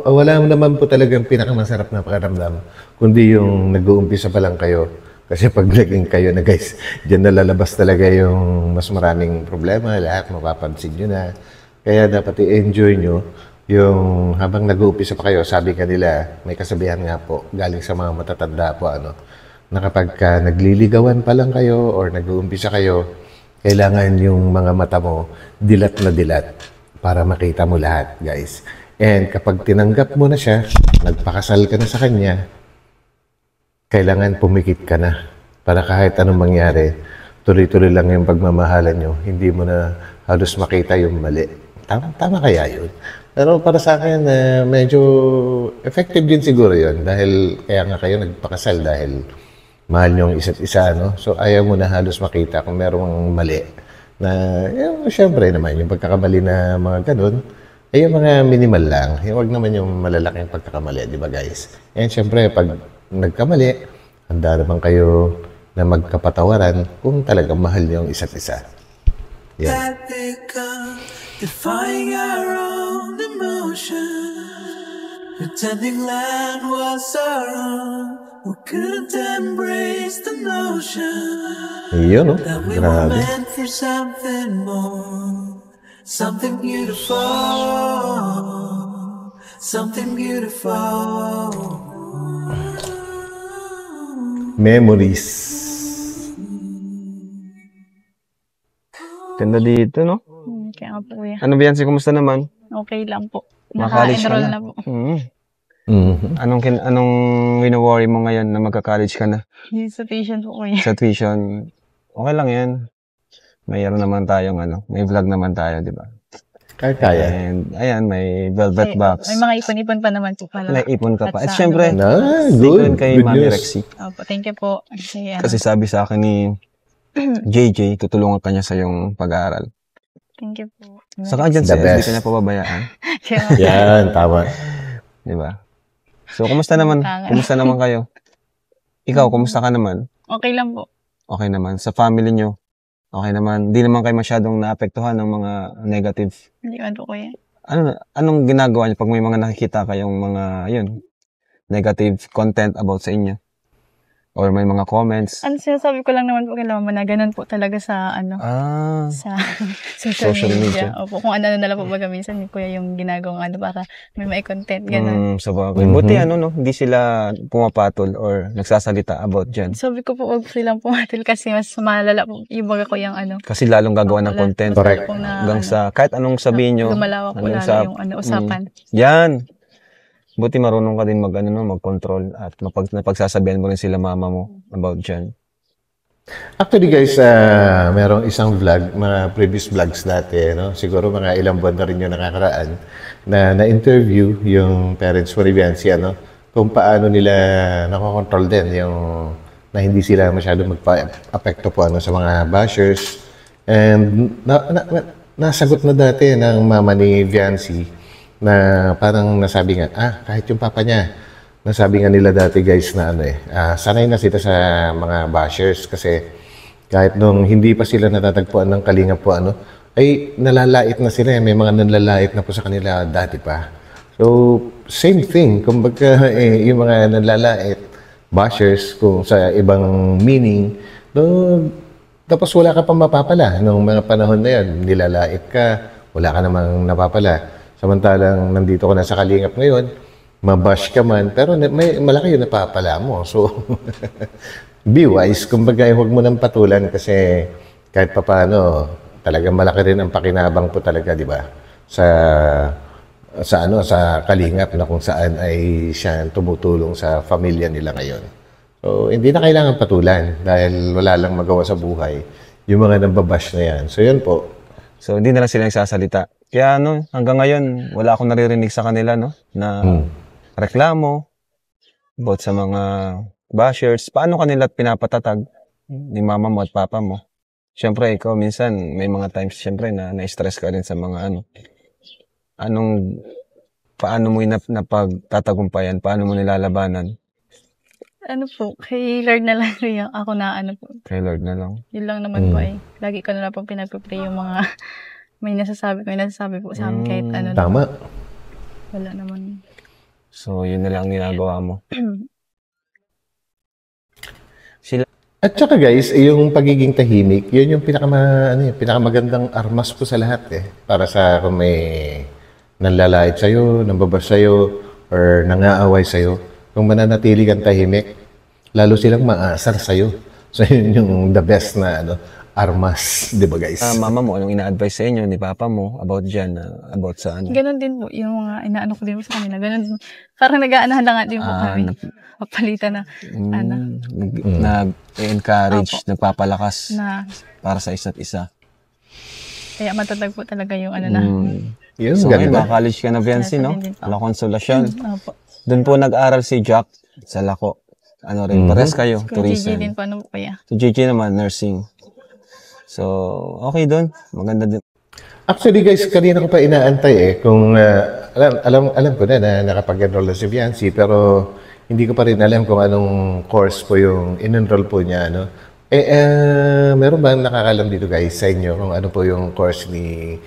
D: wala naman po talagang pinakamasarap na pakiramdam, kundi yung nag-uumpisa pa lang kayo. Kasi pag naging kayo na, guys, dyan na lalabas talaga yung mas maraming problema, lahat mapapansin nyo na. Kaya dapat i-enjoy nyo yung habang nag-uumpisa pa kayo. Sabi kanila, may kasabihan nga po, galing sa mga matatanda po, na kapag nagliligawan pa lang kayo or nag-uumpisa kayo, kailangan yung mga mata mo dilat na dilat para makita mo lahat, guys. And kapag tinanggap mo na siya, nagpakasal ka na sa kanya, kailangan pumikit ka na para kahit anong mangyari, tuloy-tuloy lang yung pagmamahalan nyo. Hindi mo na halos makita yung mali. Tama kaya yun? Pero para sa akin, medyo effective din siguro yun. Dahil kaya nga kayo nagpakasal dahil mahal nyo ang isa't isa, no? So ayaw mo na halos makita kung merong mali. Na, syempre naman, yung pagkakamali na mga ganun, ay yung mga minimal lang. Huwag naman yung malalaking pagkakamali, di ba, guys? And syempre, pag nagkamali, handa naman kayo na magkapatawaran kung talagang mahal nyo ang isa't isa. Yan.
C: Defying our own emotion, pretending land was our own, we couldn't embrace the notion
D: Yun, no?
C: that we were
D: Grabe.
C: meant for something more, something beautiful, something beautiful.
D: Memories.
E: Ganda dito, no?
A: Kaya nga po, kuya.
E: Ano, Biancy, kumusta naman?
A: Okay lang po.
E: Maka-college ka
A: Naka-enroll
E: na?
A: na po.
E: Anong wino-worry mo ngayon na magka-college ka na?
A: Yung sa patient po, kuya.
E: Sa tuition, okay lang yan. Mayroon naman tayong may vlog naman tayo, di ba?
D: Kaya.
E: And ayan, may velvet box.
A: May mga ipon-ipon pa naman po pala.
E: May ipon ka pa. At
A: sa
E: syempre,
D: good.
E: kay
D: Good
E: Mami
D: news.
E: Rexy.
A: Opo, thank you po.
E: Kasi sabi sa akin ni JJ, tutulungan ka niya sa iyong pag-aaral.
A: Thank you po.
E: Saka andyan
D: The
E: siya,
D: best.
E: hindi ka niya pababayaan.
D: Yan, tama.
E: Di ba? So, kumusta naman? Kumusta naman kayo? Ikaw, kumusta ka naman?
A: Okay lang po.
E: Okay naman. Sa family nyo, okay naman. Hindi naman kayo masyadong naapektuhan ng mga negative.
A: Hindi man po, kuya.
E: Anong ginagawa niyo pag may mga nakikita kayong mga, negative content about sa inyo? Or may mga comments?
A: Sinasabi ko lang naman po kay mama na ganun po talaga sa, sa social media. Opo, kung ano na lang po baga minsan, kuya, yung ginagawang para may content, ganun.
E: Sa bagay. Buti hindi sila pumapatol or nagsasalita about dyan.
A: Sabi ko po, huwag silang pumatil kasi mas malala po yung baga ko yung
E: Kasi lalong gagawa ng content.
D: Correct.
E: Hanggang sa, kahit anong sabihin nyo.
A: Lumalawak po lalo yung usapan.
E: Yan. Buti marunong ka din mag-control at napagsasabihan mo rin sila mama mo about dyan.
D: Actually, guys, merong isang vlog, mga previous vlogs dati, no? Siguro mga ilang buwan na rin yung nakakaraan, na-interview yung parents mo ni Biancy, kung paano nila nakokontrol din yung na hindi sila masyado magpa-apekto po sa mga bashers. And nasagot na dati ng mama ni Biancy na parang nasabi nga, kahit yung papa niya nasabi nga nila dati guys na sanay na sila sa mga bashers kasi kahit nung hindi pa sila natatagpuan ng Kalingap po ay nalalait na sila. May mga nalalait na po sa kanila dati pa. So, same thing. Kumbaga, yung mga nalalait, bashers, kung sa ibang meaning, tapos wala ka pa mapapala. Nung mga panahon na yan, nilalait ka, wala ka namang napapala. Samantalang nandito ko na sa Kalingap ngayon, mabash ka man, pero may malaki yung napapala mo. So, be wise. Kumbaga, huwag mo nang patulan kasi kahit pa paano, talagang malaki rin ang pakinabang po talaga, di ba? Sa Kalingap na kung saan ay siya tumutulong sa pamilya nila ngayon. So, hindi na kailangan patulan dahil wala lang magawa sa buhay yung mga nambabash na yan. So, yun po.
E: So, hindi na lang sila nagsasalita. Kaya hanggang ngayon, wala akong naririnig sa kanila, na reklamo about sa mga bashers. Paano kanila papatatag ni mama mo at papa mo? Siyempre, ikaw minsan, may mga times siyempre na na-stress ka rin sa mga paano mo napagtatagumpayan? Paano mo nilalabanan?
A: Kay Lord na lang rin ako na po.
E: Kay Lord na lang.
A: Yun lang naman po lagi ko na lang pong pinag-pray yung mga may nasasabi po sa amin kahit
D: Tama.
A: Wala naman.
E: So, yun na lang ang ginagawa mo.
D: At saka guys, yung pagiging tahimik, yun yung pinakamagandang armas po sa lahat Para sa kung may nanlalait sa'yo, nambabas sa'yo, or nangaaway sa'yo. Kung mananatili kang tahimik, lalo silang maasar sa'yo. So, yun yung the best na armas, di ba guys?
E: Mama mo, anong ina-advise sa inyo ni papa mo about dyan, about sa
A: Ganon din po, yung mga inaano ko din po sa kanila. Ganon, parang nag-aanahan lang din po kami. Papalitan
E: nag-encourage, nagpapalakas para sa isa't isa.
A: Kaya matatag po talaga yung
E: So, ngayon, college ka na, Viancy, no? La Consolacion. Doon po nag-aral si Jack sa Lako. Pares kayo, tourism.
A: JJ din po, kaya?
E: So, JJ naman, nursing. So, okay doon. Maganda din.
D: Actually, guys, kanina ko pa inaantay kung alam ko na nakapag-enroll na si Viancy, pero hindi ko pa rin alam kung anong course po yung in-enroll po niya, meron ba nakakalam dito, guys, sa inyo kung ano po yung course ni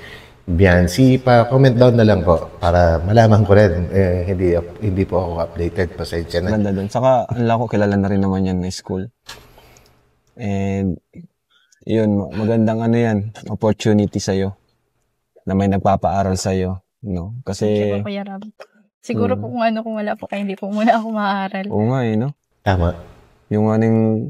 D: Viancy? Pa-comment down na lang po para malaman ko rin. Hindi po ako updated. Pasensya na.
E: Maganda doon. Saka, kilala na rin naman yan na school. And, yun, magandang opportunity sa'yo na may nagpapaaral sa'yo. No? Kasi,
A: siguro po kung wala po kayo, hindi po muna ako maaaral.
E: Oo nga
D: Tama.
E: Yung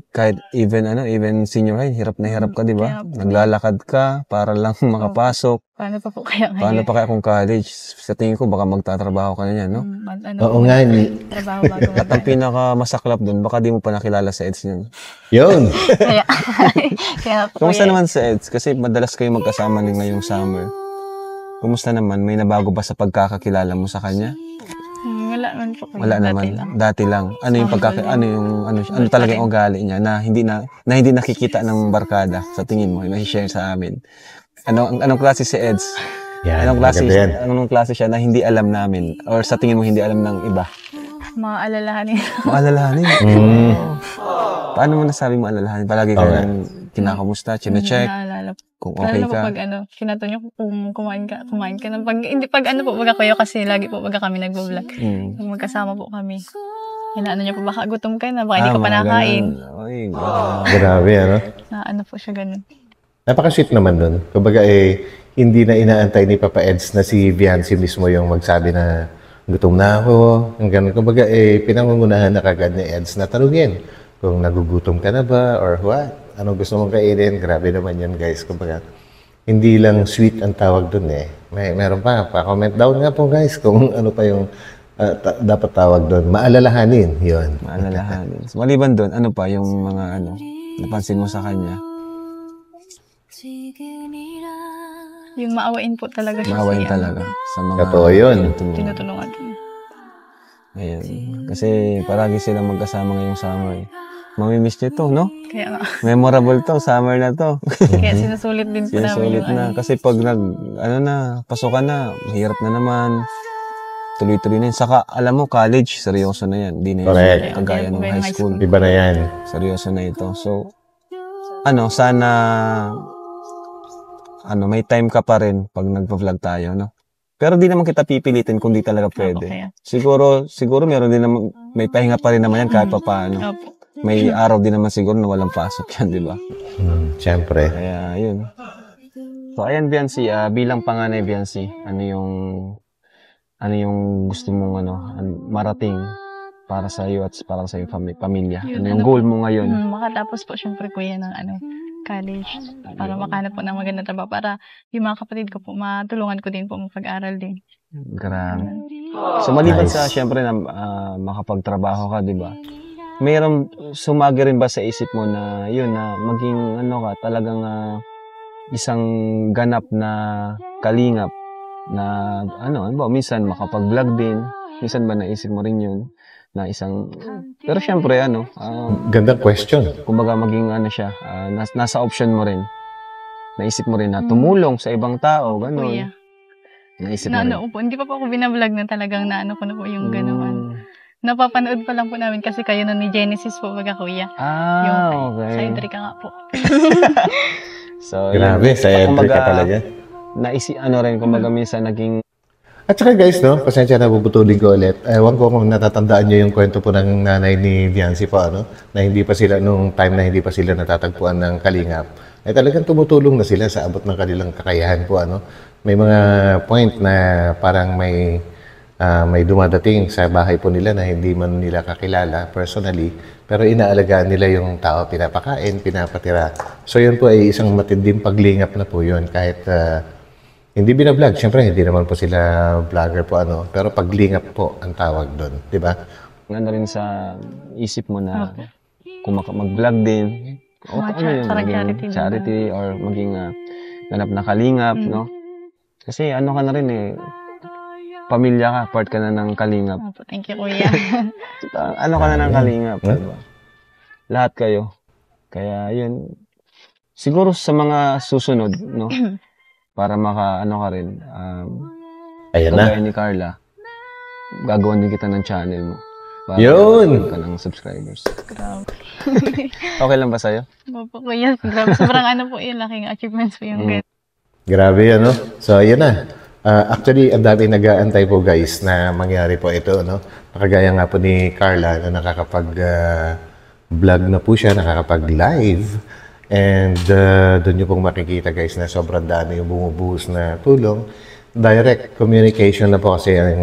E: kahit even senior high, hirap na hirap ka, di ba? Naglalakad ka para lang makapasok.
A: Paano pa po kaya ngayon?
E: Paano pa kaya kung college? Sa tingin ko, baka magtatrabaho ka na yan, no?
D: Oo nga.
A: Trabaho bago.
E: At ang pinakamasaklap dun, baka di mo pa nakilala sa EDS yun.
D: Yun!
A: Kaya po
E: Kumusta naman sa EDS? Kasi madalas kayo magkasama din ngayong summer. Kumusta naman? May nabago ba sa pagkakakilala mo sa kanya?
A: Wala naman po.
E: Wala naman. Dati lang. Ano yung ano talaga yung ugali niya na hindi nakikita ng barkada sa tingin mo, i-share sa amin. Anong klase si Eds?
D: Yan,
E: anong klase siya na hindi alam namin or sa tingin mo hindi alam ng iba?
A: Maalalahanin.
E: Maalalahanin? Paano mo nasabi mo alalahanin? Palagi ka nang kinakamusta, chine-check, kung okay ka.
A: Pag kinato niyo kung kumain ka na. Pag po, baga kayo kasi lagi po baga kami nag-vlog. Magkasama po kami. Inaano niyo po, baka gutom ka na, baka hindi ka pa nakain.
E: Ay,
D: grabe,
A: Na po siya ganun.
D: Napaka-sweet naman dun. Kumbaga hindi na inaantay ni Papa Eds na si Viancy mismo yung magsabi na gutom na ako. Ang ganun. Kumbaga pinangungunahan na kagad ni Eds na tanungin kung nagugutom ka na ba or what? Anong gusto mong kainin? Grabe naman yan, guys. Kumbaga, hindi lang sweet ang tawag dun meron pa. Pa-comment down nga po, guys, kung ano pa yung dapat tawag dun. Maalalahanin, yun.
E: Maalalahanin. So, maliban dun, ano pa yung mga napansin mo sa kanya?
A: Yung maawain po talaga siya.
E: Maawain talaga. Sa mga
D: totoo yun.
A: Tinutulungan.
E: Ayun. Kasi paragi silang magkasama ngayong summer. Mamimiss nyo to, no?
A: Kaya nga.
E: Memorable to, summer na to.
A: Kaya sinusulit din po namin
E: Sinusulit na. Kasi pag pasukan na, mahirap na naman. tuloy-tuloy na yun. Saka, alam mo, college, seryoso na yan. Hindi na yan
D: Correct.
E: kagaya ng high school.
D: Iba na yan.
E: Seryoso na ito. So, sana, may time ka pa rin pag nagpa-vlog tayo, no? Pero di naman kita pipilitin kung di talaga pwede. Siguro meron din naman, may pahinga pa rin naman yan kahit pa paano. May araw din naman siguro na walang pasok yan, di ba?
D: Siyempre.
E: Kaya, yun. So, ayan, Biancy, bilang panganay, Biancy, ano yung gusto mong, marating para sa iyo at para sa iyong pamilya? Ano yung goal mo ngayon?
A: Makatapos po, syempre, kuya, ng college para makahanap po ng magandang trabaho para yung mga kapatid ko po matulungan ko din po mag-aral din.
E: Grabe. So maliban sa syempre na makapagtrabaho ka, 'di ba? Mayroong sumagi rin ba sa isip mo na yun na maging talagang isang ganap na kalingap na minsan makapag-vlog din, minsan ba naisip mo rin yun? Na isang, pero syempre,
D: gandang question.
E: Kumbaga maging siya, nasa option mo rin. Naisip mo rin na tumulong sa ibang tao, gano'n. Naisip mo rin.
A: Hindi pa po ako binablog na talagang ko na po yung gano'n. Napapanood pa lang po namin kasi kayo na ni Genesis po, kuya.
E: Okay.
A: Sa Edrica nga po.
E: So,
D: grabe, sa Edrica talaga.
E: Kumbaga minsan naging
D: At saka guys, pasensya na bubutulin ko ulit. Ewan ko kung natatandaan nyo yung kwento po ng nanay ni Biancy po, na hindi pa sila, nung time na hindi pa sila natatagpuan ng kalingap, ay talagang tumutulong na sila sa abot ng kanilang kakayahan po, May mga point na parang may dumadating sa bahay po nila na hindi man nila kakilala personally, pero inaalagaan nila yung tao, pinapakain, pinapatira. So yun po ay isang matinding paglingap na po yun, kahit hindi binablog. Siyempre, hindi naman po sila vlogger po, pero paglingap po ang tawag doon, di ba?
E: Ano rin sa isip mo na kung mag-vlog din, maging charity or maging ganap na kalingap, no? Kasi ka na rin pamilya ka, part ka na ng kalingap.
A: Thank you, kuya.
E: Ka na ng kalingap, diba? Lahat kayo. Kaya yun, siguro sa mga susunod, no? Para ka rin.
D: Ayan na.
E: Kagaya ni Carla, gagawin din kita ng channel mo.
D: Yun!
E: Ka ng subscribers.
A: Grabe.
E: Okay lang ba sa'yo?
A: Opo, kuya. Grabe. Sobrang po yun. Laking achievements po yung
D: Grabe, So, ayan na. Actually, ang dami nag-aantay po guys na mangyari po ito, Nakagaya nga po ni Carla na nakakapag-vlog na po siya, nakakapag-live. And doon nyo pong makikita guys na sobrang dami yung bumubuhos na tulong. Direct communication na po kasi ang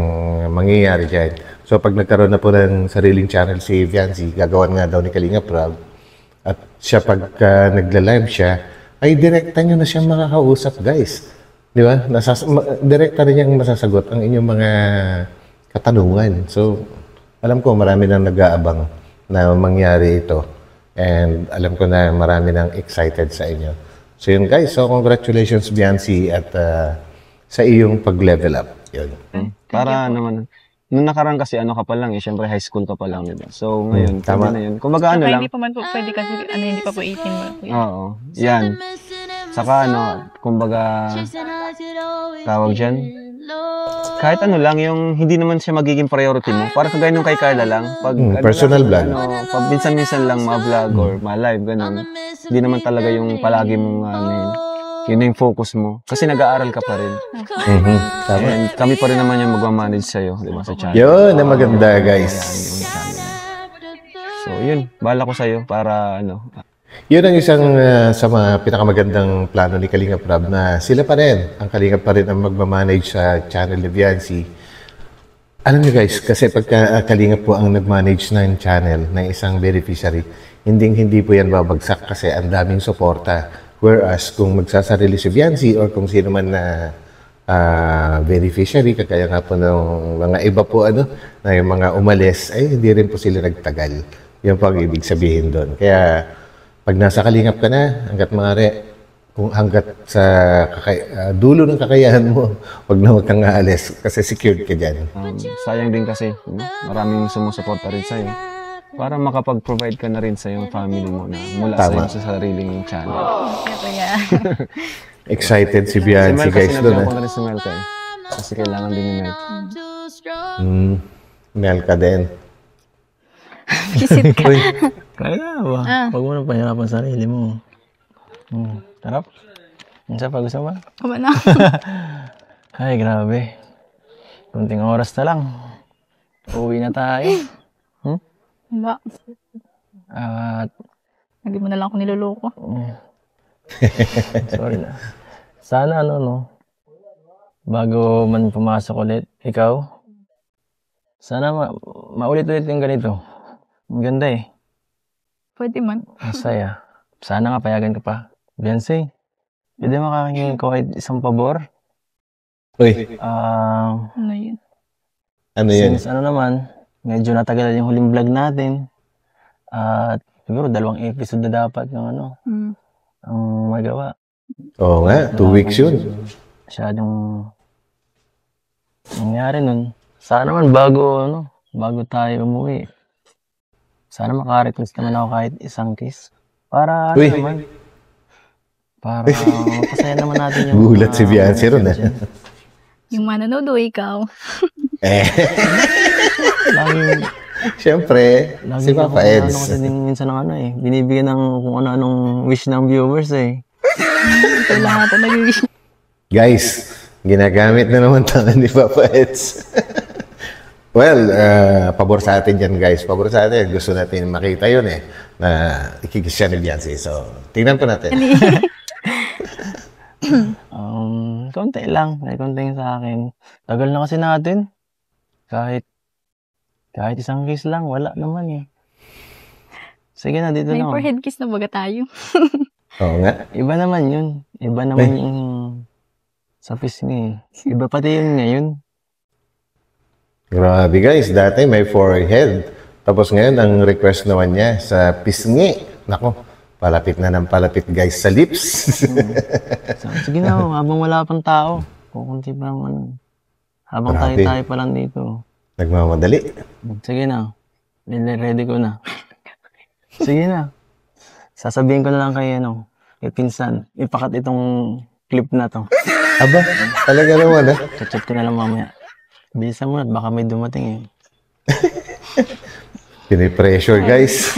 D: mangyayari dyan. So pag nagkaroon na po ng sariling channel si Biancy, gagawan nga daw ni Kalinga Prab. At siya pagka nagla-live siya, ay direkta nyo na siyang makakausap guys. Di ba? Direkta rin niyang masasagot ang inyong mga katanungan. So alam ko marami nang nag-aabang na mangyari ito. And alam ko na marami nang excited sa inyo. So yun guys, so congratulations Biancy at sa iyong pag-level up. Yun.
E: Para naman, nung nakaraan kasi ka pa lang syempre high school ka pa lang, diba? So ngayon, tama na yun. Kumbaga lang.
A: Hindi pa man po pwede kasi hindi pa po 18 mo.
E: Oo, yan. Saka kumbaga, tawag dyan, kahit lang, yung hindi naman siya magiging priority mo. Para kagaya nung kay Carla lang. Pag,
D: personal vlog.
E: Pag minsan-minsan lang ma-vlog or ma-live, ganun. Hindi naman talaga yung palagi mong yun yung focus mo. Kasi nag-aaral ka pa rin.
D: Tama.
E: And kami pa rin naman yung mag-manage sa'yo, di ba, sa channel.
D: Yun, ang maganda guys.
E: So yun, bahala ko sa'yo para
D: Yun ang isang sa mga pinakamagandang plano ni Kalinga Prab na sila pa rin, ang Kalinga pa rin ang magmamanage sa channel ni Biancy. Alam niyo guys, kasi pagka Kalinga po ang nag-manage ng channel ng isang beneficiary, hindi po yan babagsak kasi ang daming suporta. Whereas kung magsasarili si Biancy or kung sino man na beneficiary, kagaya nga po ng mga iba po na yung mga umalis, ay hindi rin po sila nagtagal. Yan po ang ibig sabihin doon. Kaya pag nasa kalingap ka na, hanggat sa dulo ng kakayahan mo, wag kang aalis kasi secured ka dyan.
E: Sayang din kasi, maraming sumusuporta rin sa'yo para makapag-provide ka na rin sa iyong family mo na mula sa'yo sa sariling channel.
D: Excited si Biancy guys doon.
E: Sinabyan ko na rin si Melka kasi kailangan din ni Melka.
D: Mel ka din.
A: Visit ka.
F: Uy, kaya ba? Huwag mo nang pahirapan sarili mo. Sarap. Minsan pa gusto mo?
A: Kama na.
F: Ay, grabe. Kunting oras na lang. Uwi na tayo.
A: Ba?
F: At
A: Hindi mo na lang ako niloloko.
F: sorry na. Sana bago man pumasok ulit, ikaw, sana maulit-ulit yung ganito. Ang ganda eh.
A: Pwede man.
F: Ang saya. Sana nga payagan ka pa. Beyonce, pwede makakingin ko kahit isang pabor?
D: Uy,
A: Ano yun?
D: ano yun?
F: Since naman, medyo natagalan yung huling vlog natin. At siguro 2 episode na dapat yung ang magawa.
D: Oo nga, 2 weeks yun.
F: Masyadong nangyari nun. Sana naman bago tayo umuwi. Sana makarequest naman ako kahit isang kiss. Para
D: Uy.
F: naman. Para mapasaya naman natin yung
D: Gulat si Beyonce ron
A: Yung manonood o ikaw?
F: Laging,
D: Siyempre, si Papa Eds.
F: Kasi minsan ng binibigyan ng kung ano-anong wish ng viewers eh.
A: Ito lahat ang nag-wish.
D: Guys, ginagamit na naman tayo ni Papa Eds. Well, pabor sa atin yan guys. Pabor sa atin. Gusto natin makita yun na ikikis siya ni Beyonce. So, tingnan po natin.
F: Konti lang. May konti sa akin. Tagal na kasi natin. Kahit isang kiss lang, wala naman eh. Sige na, dito
A: May
F: na.
A: forehead kiss na baga tayo.
D: Oo nga.
F: Iba naman yun. Iba naman yung sa pisngi. Iba pati yun ngayon.
D: Grabe guys, dati may forehead. Tapos ngayon, ang request naman niya sa pisngi. Nako, palapit na ng palapit guys sa lips.
F: Sige na, habang wala pang tao. Kukunti pa habang
D: Grabe.
F: tayo pa lang dito.
D: Nagmamadali.
F: Sige na. Ready ko na. Sige na. Sasabihin ko na lang kay pinsan. Ipakat itong clip na to.
D: Aba, talaga naman
F: Chat ko na lang mamaya. Bilisan mo na, baka may dumating eh.
D: Pinipressure guys.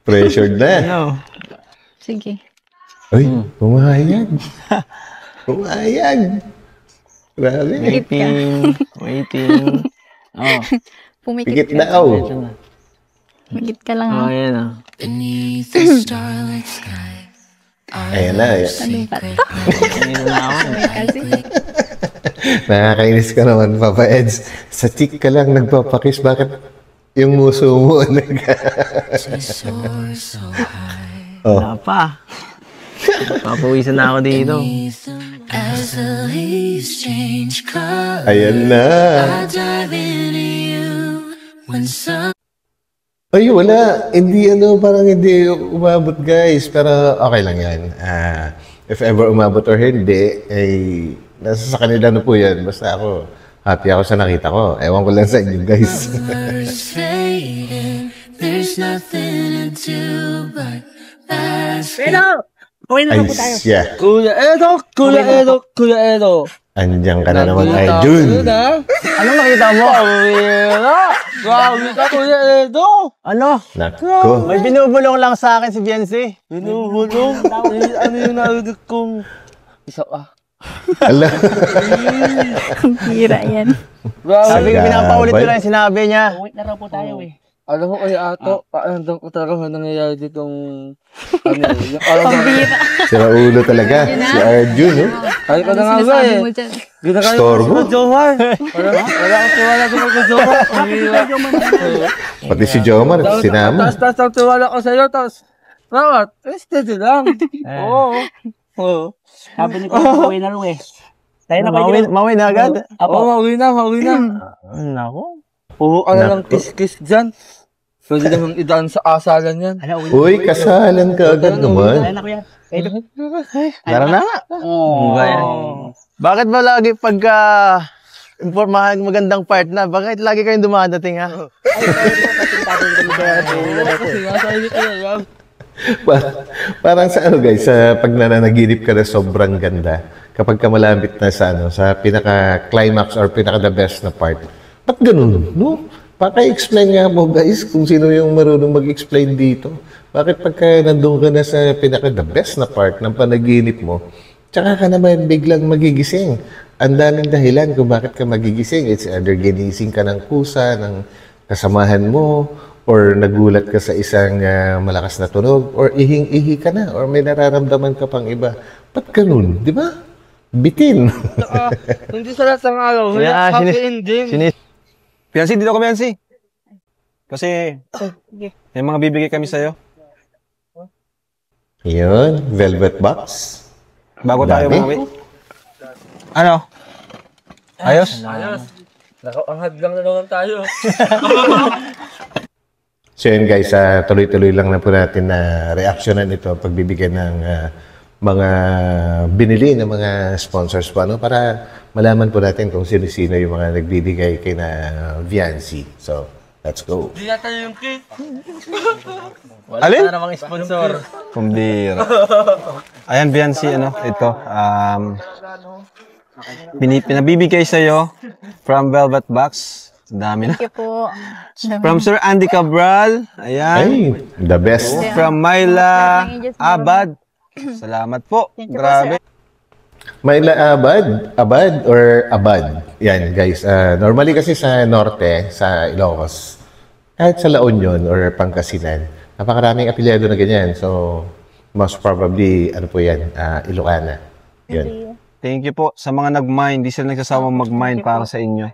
D: Pressured na.
A: Sige.
D: Uy, pumayag. Pumayag. Grabe.
F: Waiting. Oh.
A: Pumikit
D: Pikit daw.
A: Pumikit ka lang ha.
F: Ayan na.
C: Beneath the starlit sky.
D: Ayan na.
A: Anong pa?
F: Ayan na ako.
A: Kasi.
D: Nakakainis ka naman, Papa Eds. Sa chick ka lang nagpapakiss. Bakit yung muso mo
F: Wala pa. Papawisan na ako dito.
C: As the leaves change color,
D: Ayan na.
C: I dive into you when some
D: Ay, wala. Hindi parang hindi umabot guys. Pero okay lang yan. If ever umabot or hindi, ay nasa sa kanila na po yan. Basta ako, happy ako sa nakita ko. Ewan ko lang sa inyo guys.
C: colors fading, there's nothing to do but bask in
D: Ay, siya.
H: Kuya Edo.
D: Andiyan ka na naman, Arjun.
F: Ano nakita mo?
H: Grabe ka, Kuya Edo.
F: Ano?
D: Nako.
F: May binubulong lang sa akin si Beyonce.
H: Binubulong. Ano yung narinig kong isa ka?
D: Ala.
A: Hira yan.
F: Sabi ko,
D: Sagabal.
F: pinapaulit ko lang yung sinabi niya.
H: Alam mo kaya ato, paano ko talaga nangyayari ditong yung alam mo.
A: Pambira.
D: Sira ulo talaga. Si Arjun, no?
H: Ay ka na nga ba
A: Sinasabi
H: eh.
A: mo dyan?
H: Ginagawa
D: Storbo.
H: ko sa Jomar. Wala akong tiwala sa mga Jomar.
D: Pati si Jomar, sinama.
H: Tapos ang tiwala ko sa'yo, tapos rawat, steady lang. Oo.
J: Sabi ni Kuya, mauwi na rin eh. Tayo na kayo.
F: Mawin na agad?
H: Oo, mauwi na.
F: Nako.
H: Oo, lang kiss-kiss dyan. Pwede naman idaan sa asalan yan.
D: Uy, kasalan ka agad naman.
J: Tayo na Kuya.
F: Tara na nga. Bakit ba lagi pagka magandang part na, bakit lagi kayong dumadating ha?
D: Parang sa guys, sa pag nananaginip ka na sobrang ganda, kapag ka malapit na sa, sa pinaka-climax or pinaka-the best na part. Ba't ganun, no? Paka-explain nga mo, guys, kung sino yung marunong mag-explain dito. Bakit pagka nandun ka na sa pinaka-the best na part ng panaginip mo, tsaka ka naman biglang magigising. Ang daming dahilan kung bakit ka magigising. It's either ginising ka ng kusa, ng kasamahan mo, or nagulat ka sa isang malakas na tunog, or ihing-ihi ka na, or may nararamdaman ka pang iba. Ba't ganun? Di ba? Bitin.
H: Hindi sa lahat ng araw. Happy ending.
E: Fiancé, dito ko, Fiancé. Kasi may mga bibigay kami sa'yo.
D: Yun, velvet box.
E: Bago tayo mawi. Ano? Ayos?
H: Ayos. Ang hadlang na naman tayo.
D: So yun guys, tuloy-tuloy lang na po natin na reaksyonan ito pagbibigyan ng mga binili ng mga sponsors po, para malaman po natin kung sino-sino yung mga nagbibigay kay na Viancy. So, let's go.
H: Hindi natin yung cake.
E: Alin?
F: Wala namang sponsor.
E: Kumbira. Ayan, Viancy, ito. Pinabibigay sa'yo from Velvet Box. Dami na.
A: Thank you po.
E: From Sir Andy Cabral. Ayan.
D: Ay, the best.
E: From Myla Abad. Salamat po. Grabe.
D: Myla Abad or Abad. Yan guys. Normally kasi sa norte, sa Ilocos, kahit sa La Union or Pangasinan, napakaraming apelyado na ganyan. So, most probably, ano po yan, Ilocana. Yan.
E: Thank you po sa mga nag-mine. Di sila nagsasawang mag-mine para sa inyo.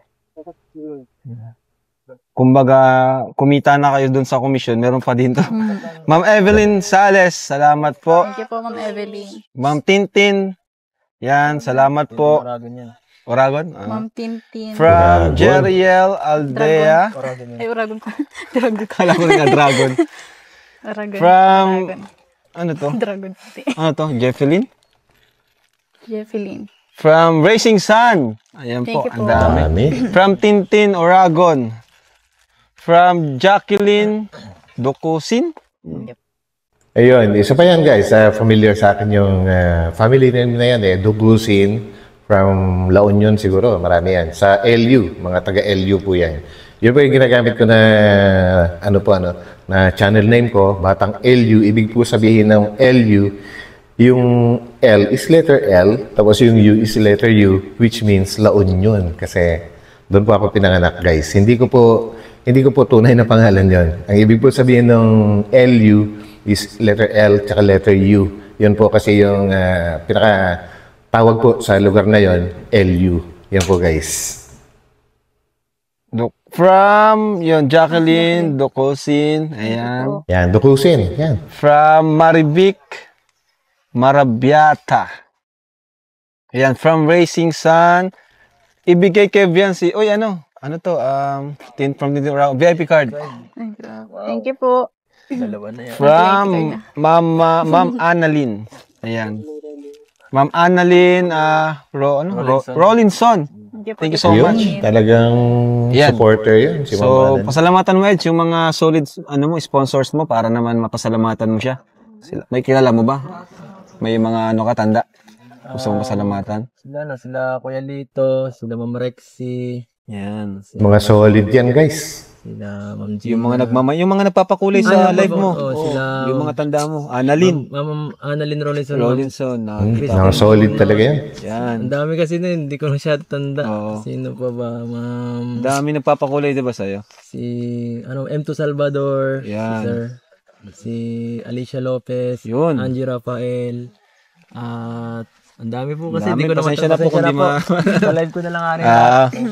E: Kumbaga, kumita na kayo dun sa komisyon, meron pa din to. Ma'am Evelyn Sales, salamat po.
A: Thank you po, Ma'am Evelyn.
E: Ma'am Tintin, yan, salamat po. Oragon?
A: Ma'am Tintin.
E: From Jeriel Aldea.
A: Ay, Oragon pa. Dragon.
E: Kala ko nga Dragon.
A: Oragon.
E: From, ano to?
A: Dragon.
E: Ano to? Jeffelyn?
A: Jeffelyn.
E: From Racing Sun. Ayan po, ang dami. From Tintin, Oragon. From Jacqueline Docosin.
D: Ayun, isa pa yan guys. Familiar sa akin yung family name na yan Docosin. From La Union siguro, marami yan. Sa LU, mga taga-LU po yan. Yun po yung ginagamit ko na, na channel name ko, Batang LU. Ibig po sabihin ng LU, yung L is letter L, tapos yung U is letter U, which means La Union. Kasi doon po ako pinanganak guys. Hindi ko po tunay na pangalan yon. Ang ibig po sabihin ng LU is letter L tsaka letter U. Yun po kasi yung pinaka-tawag po sa lugar na yon, LU. Yan po guys.
E: From Jacqueline Docosin. Ayan.
D: Yan, Docosin. Yan.
E: From Marivic Marabiata. Ayan. From Racing Sun. Ibigay kay Viancy. Uy, ano to? From VIP card.
A: Thank you po.
F: Dalawa na yan.
E: From Ma'am Annalyn. Ayan. Ma'am Annalyn Rollinson. Thank you so much.
D: Talagang supporter yun. Si
E: so, pasalamatan mo, Ed, yung mga solid sponsors mo para naman mapasalamatan mo siya. May kilala mo ba? May mga tanda? Gusto mong pasalamatan?
F: Sila Kuya Lito, sila Ma'am Rexy.
E: Yan.
D: Mga solid yan, guys.
F: Sila Ma'am G.
E: Yung mga nagpapakulay sa live mo. Yung mga tanda mo. Annalyn.
F: Ma'am Annalyn Rollinson.
D: Mga solid talaga yan.
E: Yan.
F: Ang dami kasi na hindi ko masyado tanda. Sino pa ba, Ma'am?
E: Dami nagpapakulay, diba sa'yo?
F: Si M2 Salvador.
E: Yan.
F: Si Alicia Lopez.
E: Yun.
F: Angie Rafael. At ang dami po kasi
E: hindi
F: ko naman
E: pasensya na po kung di
F: sa live ko na lang ari.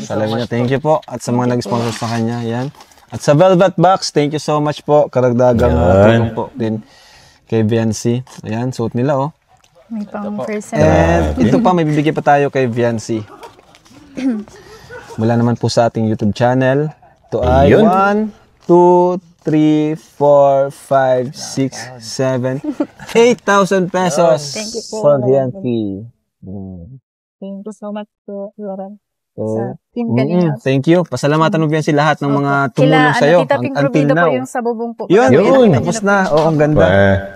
E: Sa live niya, thank you po. At sa mga nag-sponsor sa kanya, yan. At sa Velvet Box, thank you so much po. Karagdagang tulong po din kay Viancy. Ayan, suot nila
A: May pang person.
E: And ito pa, may bibigay pa tayo kay Viancy. Mula naman po sa ating YouTube channel. Ito ay 1, 2, 3, 4, 5, 6, 7, 8,000 pesos.
A: Thank you po.
E: For Viancy.
A: Thank you so much po, Loren. sa team kanina.
E: Thank you. Pasalamatan mo yan si lahat ng mga tumulong sa'yo.
A: Tita Pink Provido po yung sa bubong po.
E: Yun, tapos na. Oo, ang ganda.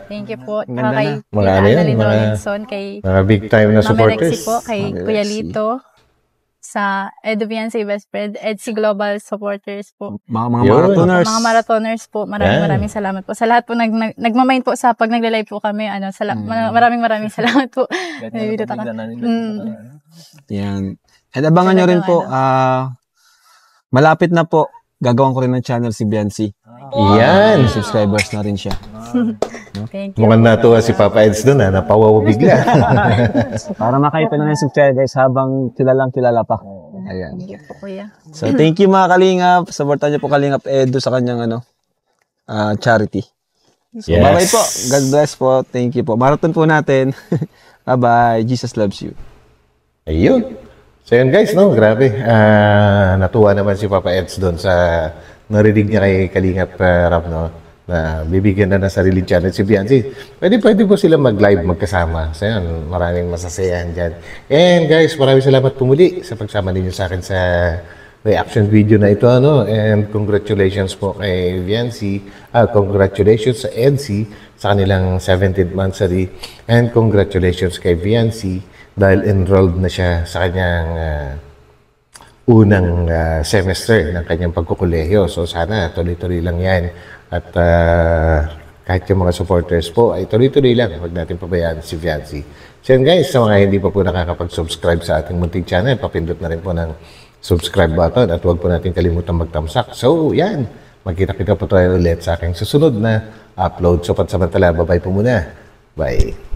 A: Thank you po.
E: Ang ganda
A: Kay
D: Mga ano yan,
A: Annalyn
D: mga-
A: Robinson, kay
D: Mga big time na
A: Mami
D: supporters.
A: Rexy po, kay
E: Mami
A: Kuya
E: Rexy.
A: Lito, sa Edu Viancy Best Friend, EDSI Global supporters po.
E: Mga
D: Yun.
E: marathoners.
A: Mga marathoners po, maraming salamat po. Sa lahat po, nagmamain po sa pag nagla-live po kami, maraming salamat po.
E: Yan. And abangan nyo rin po, malapit na po, gagawin ko rin ng channel si Biancy.
D: Yan.
E: Subscribers na rin siya.
A: Thank you.
D: Mukhang natuwa si Papa Eds doon, napawaw bigla.
E: Para makita na ng subscribers habang kilala pa. Ayan.
A: Thank you po, Kuya.
E: So, thank you mga Kalingap. Supportan niyo po Kalingap Edu sa kanyang charity. So,
D: Yes.
E: bye-bye po. God bless po. Thank you po. Marathon po natin. Bye-bye. Jesus loves you.
D: Ayun. So yun guys, no, grabe. Natuwa naman si Papa Eds doon sa narinig niya kay Kalingap Rap, no, na bibigyan na ng sariling channel si Biancy. Pwede po sila mag-live magkasama. So yun, maraming masasayahan dyan. And guys, maraming salamat po muli sa pagsama ninyo sa akin sa reaction video na ito, ano. And congratulations po kay Biancy. Congratulations sa EDSI sa kanilang 17th monthsary. And congratulations kay Biancy dahil enrolled na siya sa kanyang unang semester ng kanyang pagkukulehiyo. So sana tuloy-tuloy lang yan. At kahit yung mga supporters po ay tuloy-tuloy lang. Huwag natin pabayaan si Biancy. So yan guys, sa mga hindi pa po nakakapag-subscribe sa ating munting channel, papindot na rin po ng subscribe button at huwag po natin kalimutan magtamsak. So yan, magkita-kita po tayo ulit sa aking susunod na upload. So pansamantala, bye-bye po muna. Bye.